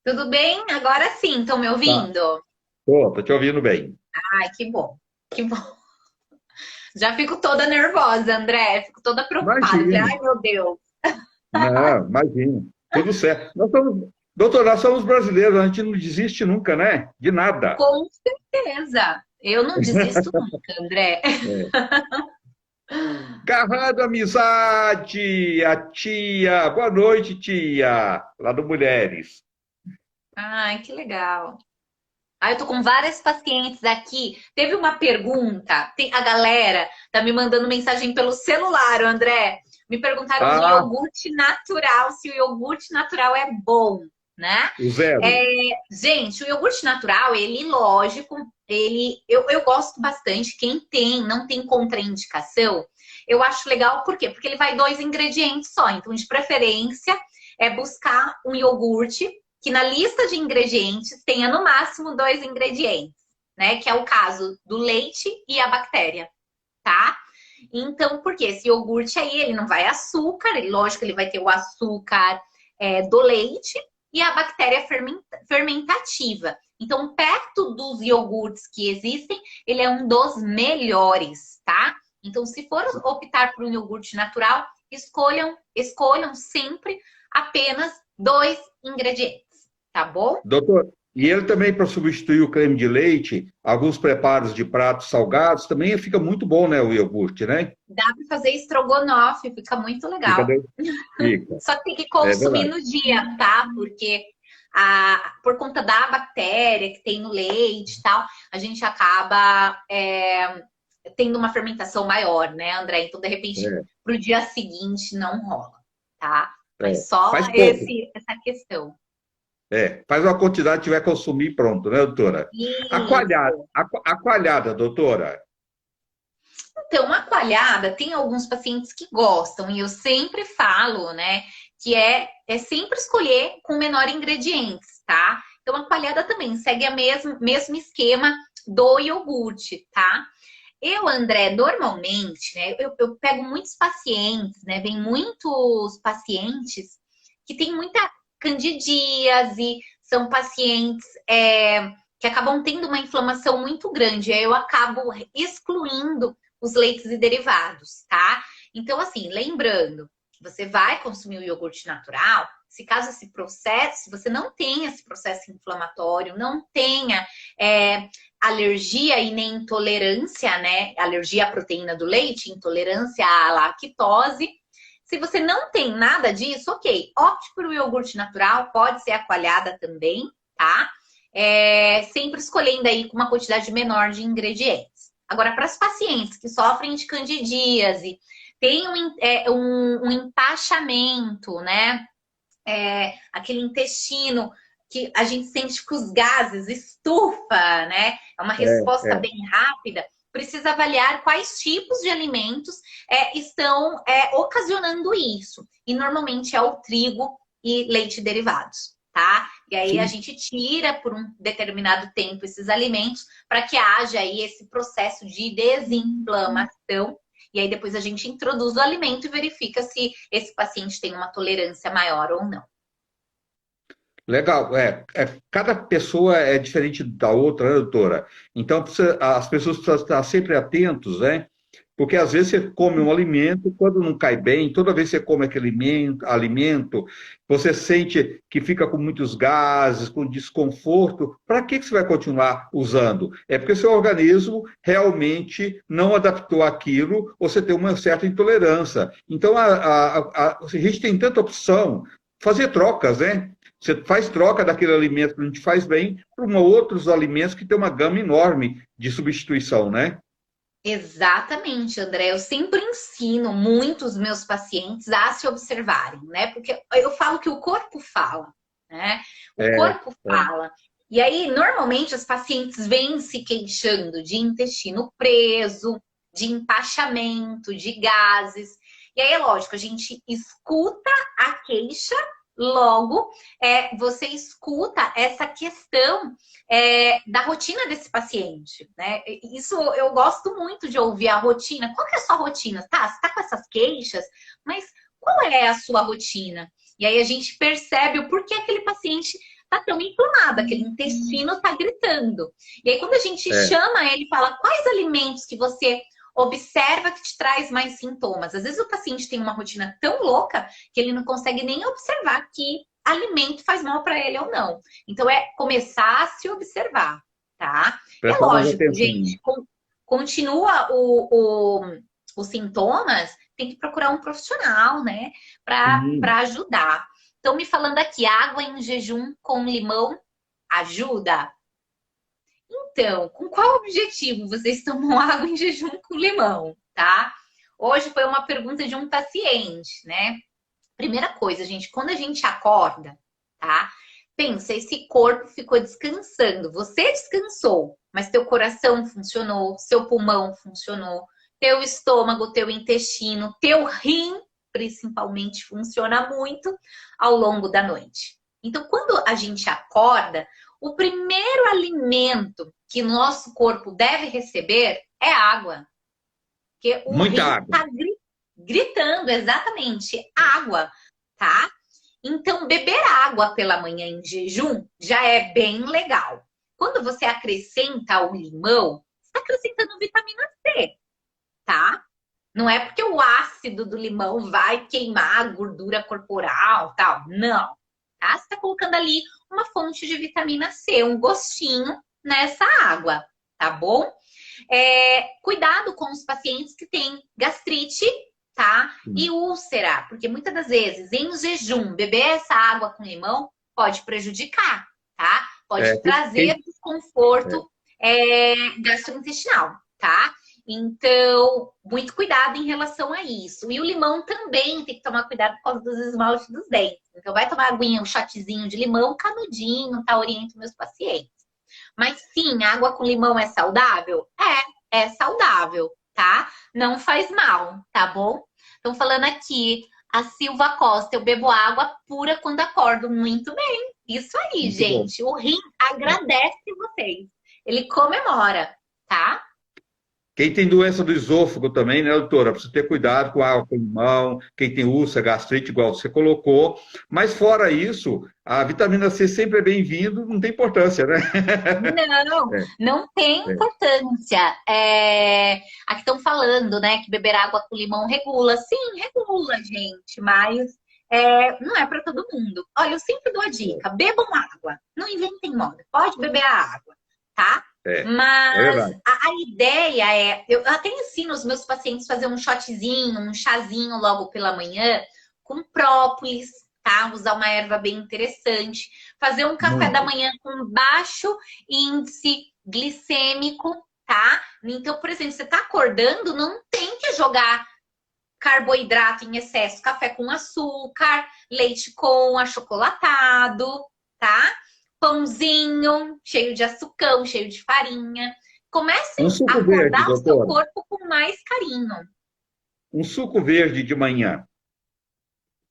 Tudo bem? Agora sim, estão me Tá. ouvindo? Estou te ouvindo bem. Ai, que bom. Que bom. Já fico toda nervosa, André. Fico toda preocupada. Falei, Imagina. ai, meu Deus. Não, imagina. Tudo certo. Doutor, nós somos brasileiros, a gente não desiste nunca, né? De nada. Com certeza. Eu não desisto nunca, André. Garrado Amizade, a tia. Boa noite, tia. Lá do Mulheres. Ai, que legal. Ah, eu tô com várias pacientes aqui. Teve uma pergunta, a galera tá me mandando mensagem pelo celular, André. Me perguntaram do Ah, iogurte natural, se o iogurte natural é bom. né? O zero. Gente, o iogurte natural, ele, lógico, eu gosto bastante. Quem não tem contraindicação, eu acho legal, por quê? Porque ele vai 2 ingredientes só. Então, de preferência, é buscar um iogurte que na lista de ingredientes tenha no máximo 2 ingredientes, né? Que é o caso do leite e a bactéria, tá? Então, porque esse iogurte aí, ele não vai açúcar, lógico, ele vai ter o açúcar do leite e a bactéria fermentativa. Então, perto dos iogurtes que existem, ele é um dos melhores, tá? Então, se for optar por um iogurte natural, escolham sempre apenas 2 ingredientes, tá bom? Doutor, e ele também, para substituir o creme de leite, alguns preparos de pratos salgados, também fica muito bom, né, o iogurte, né? Dá para fazer estrogonofe, fica muito Fica, legal. fica. Só que tem que É consumir verdade. no dia, tá? Porque por conta da bactéria que tem no leite e tal, a gente acaba tendo uma fermentação maior, né, André? Então, de repente, É, para o dia seguinte não rola, tá? é. Mas só Faz pouco. essa questão. Faz uma quantidade que tiver consumir pronto, né, doutora? Isso. A coalhada, doutora. Então, a coalhada, tem alguns pacientes que gostam, e eu sempre falo, né, que é sempre escolher com menor ingredientes, tá? Então, a coalhada também segue o mesmo esquema do iogurte, tá? Eu, André, normalmente, né, eu pego muitos pacientes, né, vem muitos pacientes que têm muita candidíase, são pacientes que acabam tendo uma inflamação muito grande, aí eu acabo excluindo os leites e derivados, tá? Então, assim, lembrando, você vai consumir o iogurte natural, se caso esse processo, se você não tem esse processo inflamatório, não tenha alergia e nem intolerância, né? Alergia à proteína do leite, intolerância à lactose. Se você não tem nada disso, ok, opte por um iogurte natural, pode ser a coalhada também, tá? Sempre escolhendo aí com uma quantidade menor de ingredientes. Agora, para as pacientes que sofrem de candidíase, tem um empachamento, né? Aquele intestino que a gente sente que os gases estufa, né? É uma resposta É. bem rápida. Precisa avaliar quais tipos de alimentos estão ocasionando isso. E normalmente é o trigo e leite derivados, tá? E aí a Sim. gente tira por um determinado tempo esses alimentos para que haja aí esse processo de desinflamação. E aí depois a gente introduz o alimento e verifica se esse paciente tem uma tolerância maior ou não. Legal, cada pessoa é diferente da outra, né, doutora? Então, as pessoas precisam estar sempre atentos, né? Porque às vezes você come um alimento, quando não cai bem, toda vez que você come aquele alimento, você sente que fica com muitos gases, com desconforto. Para que você vai continuar usando? É porque seu organismo realmente não adaptou aquilo, ou você tem uma certa intolerância. Então, a gente tem tanta opção, fazer trocas, né? Você faz troca daquele alimento que não te faz bem por outros alimentos que tem uma gama enorme de substituição, né? Exatamente, André. Eu sempre ensino muitos meus pacientes a se observarem, né? Porque eu falo que o corpo fala, né? O É, corpo é. fala. E aí, normalmente, os pacientes vêm se queixando de intestino preso, de empachamento, de gases. E aí, é lógico, a gente escuta a queixa, logo, você escuta essa questão da rotina desse paciente, né? Isso eu gosto muito de ouvir a rotina. Qual que é a sua rotina? Tá, você tá com essas queixas, mas qual é a sua rotina? E aí a gente percebe o porquê aquele paciente tá tão inflamado, aquele intestino tá gritando. E aí quando a gente É. chama ele e fala quais alimentos que você observa que te traz mais sintomas. Às vezes o paciente tem uma rotina tão louca que ele não consegue nem observar que alimento faz mal para ele ou não. Então é começar a se observar, tá? É Prestar mais lógico, atenção. gente, continua os sintomas, tem que procurar um profissional, né, Sim. para ajudar. Estão me falando aqui, água em jejum com limão ajuda? Então, com qual objetivo vocês tomam água em jejum com limão, tá? Hoje foi uma pergunta de um paciente, né? Primeira coisa, gente, quando a gente acorda, tá? pensa, esse corpo ficou descansando. Você descansou, mas teu coração funcionou, seu pulmão funcionou, teu estômago, teu intestino, teu rim, principalmente, funciona muito ao longo da noite. Então, quando a gente acorda, o primeiro alimento que nosso corpo deve receber é água. Porque o Muita rim água. está gritando, exatamente, água, tá? Então, beber água pela manhã em jejum já é bem legal. Quando você acrescenta o limão, você está acrescentando vitamina C, tá? Não é porque o ácido do limão vai queimar a gordura corporal, tal. Não, tá? Você está colocando ali uma fonte de vitamina C, um gostinho nessa água, tá bom? Cuidado com os pacientes que têm gastrite, tá? E úlcera, porque muitas das vezes, em jejum, beber essa água com limão pode prejudicar, tá? Pode trazer desconforto gastrointestinal, tá? Então, muito cuidado em relação a isso. E o limão também tem que tomar cuidado por causa dos esmaltes dos dentes. Então, vai tomar aguinha, um shotzinho de limão, canudinho, tá? Oriento meus pacientes. Mas sim, água com limão é saudável? É saudável, tá? Não faz mal, tá bom? Estão falando aqui, a Silva Costa, eu bebo água pura quando acordo. Muito bem. Isso aí, Muito gente. bom. O rim agradece vocês. Ele comemora, tá? Quem tem doença do esôfago também, né, doutora? Precisa ter cuidado com água com limão, quem tem úlcera, gastrite, igual você colocou. Mas fora isso, a vitamina C sempre é bem-vindo, não tem importância, né? Não, É, não tem é. importância. Aqui estão falando, né, que beber água com limão regula. Sim, regula, gente, mas não é para todo mundo. Olha, eu sempre dou a dica: bebam água, não inventem moda. Pode beber a água, tá? É, é Mas verdade. a ideia eu até ensino os meus pacientes a fazer um shotzinho, um chazinho logo pela manhã com própolis, tá? Usar uma erva bem interessante. Fazer um café da Muito. manhã com baixo índice glicêmico, tá? Então, por exemplo, você tá acordando, não tem que jogar carboidrato em excesso, café com açúcar, leite com achocolatado, tá? Pãozinho, cheio de açucão, cheio de farinha. Um Comecem a suco verde, acordar o seu doutora. corpo com mais carinho. Um suco verde de manhã.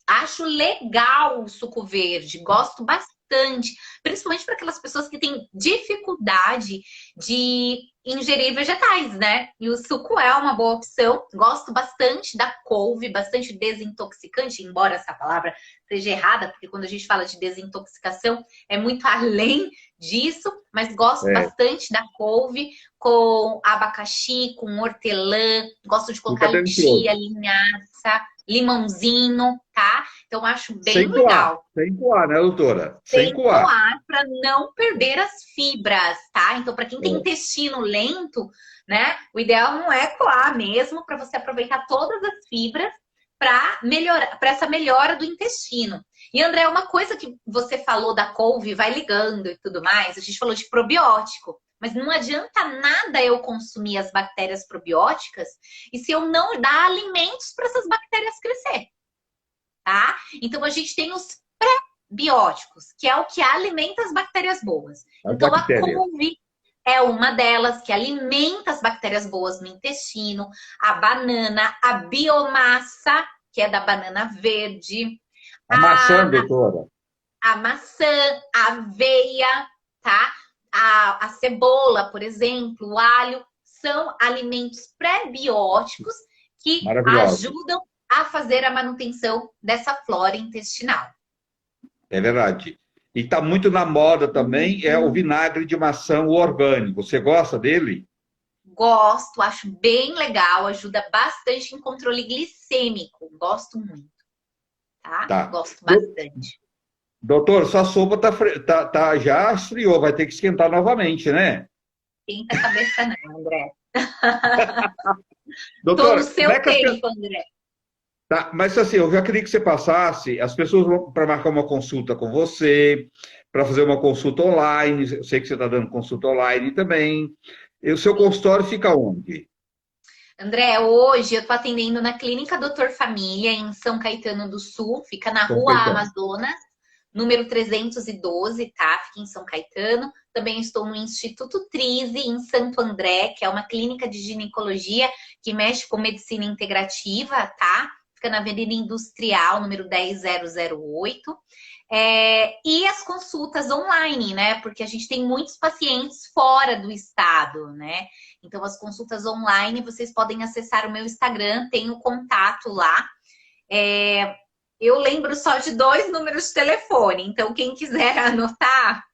Acho legal o suco verde, gosto bastante, principalmente para aquelas pessoas que têm dificuldade de ingerir vegetais, né? E o suco é uma boa opção. Gosto bastante da couve, bastante desintoxicante, embora essa palavra seja errada, porque quando a gente fala de desintoxicação é muito além disso, mas gosto É, bastante da couve com abacaxi, com hortelã, gosto de fica colocar delicioso. chia, linhaça, limãozinho, tá? Então, acho bem Sem coar. legal. Sem coar, né, doutora? Sem Sem coar. coar para não perder as fibras, tá? Então, para quem tem É. intestino lento, né? O ideal não é coar mesmo, para você aproveitar todas as fibras para melhorar, para essa melhora do intestino. E André, uma coisa que você falou da couve, vai ligando e tudo mais, a gente falou de probiótico. Mas não adianta nada eu consumir as bactérias probióticas e se eu não dar alimentos para essas bactérias crescer, tá? Então a gente tem os pré-bióticos, que é o que alimenta as bactérias boas. As Então a bactérias. couve é uma delas que alimenta as bactérias boas no intestino, a banana, a biomassa, que é da banana verde, A maçã, a, doutora. a maçã, a aveia, tá? A cebola, por exemplo, o alho, são alimentos pré-bióticos que Maravilhosa. ajudam a fazer a manutenção dessa flora intestinal. É verdade. E está muito na moda também é o vinagre de maçã o orgânico. Você gosta dele? Gosto, acho bem legal, ajuda bastante em controle glicêmico. Gosto muito, tá? Tá. Gosto bastante. Doutor, sua sopa já esfriou, vai ter que esquentar novamente, né? Tenta a cabeça não, André. Tô no Doutor, como é seu que as tempo, André. Tá, mas assim, eu já queria que você passasse, as pessoas vão para marcar uma consulta com você, para fazer uma consulta online, eu sei que você está dando consulta online também. E o seu consultório fica onde? André, hoje eu tô atendendo na Clínica Doutor Família, em São Caetano do Sul, fica na São Rua Caetano. Amazonas, número 312, tá? Fica em São Caetano. Também estou no Instituto Trise, em Santo André, que é uma clínica de ginecologia que mexe com medicina integrativa, tá? Fica na Avenida Industrial, número 10008. E as consultas online, né? Porque a gente tem muitos pacientes fora do estado, né? Então, as consultas online, vocês podem acessar o meu Instagram, tem o contato lá. Eu lembro só de 2 números de telefone, então quem quiser anotar,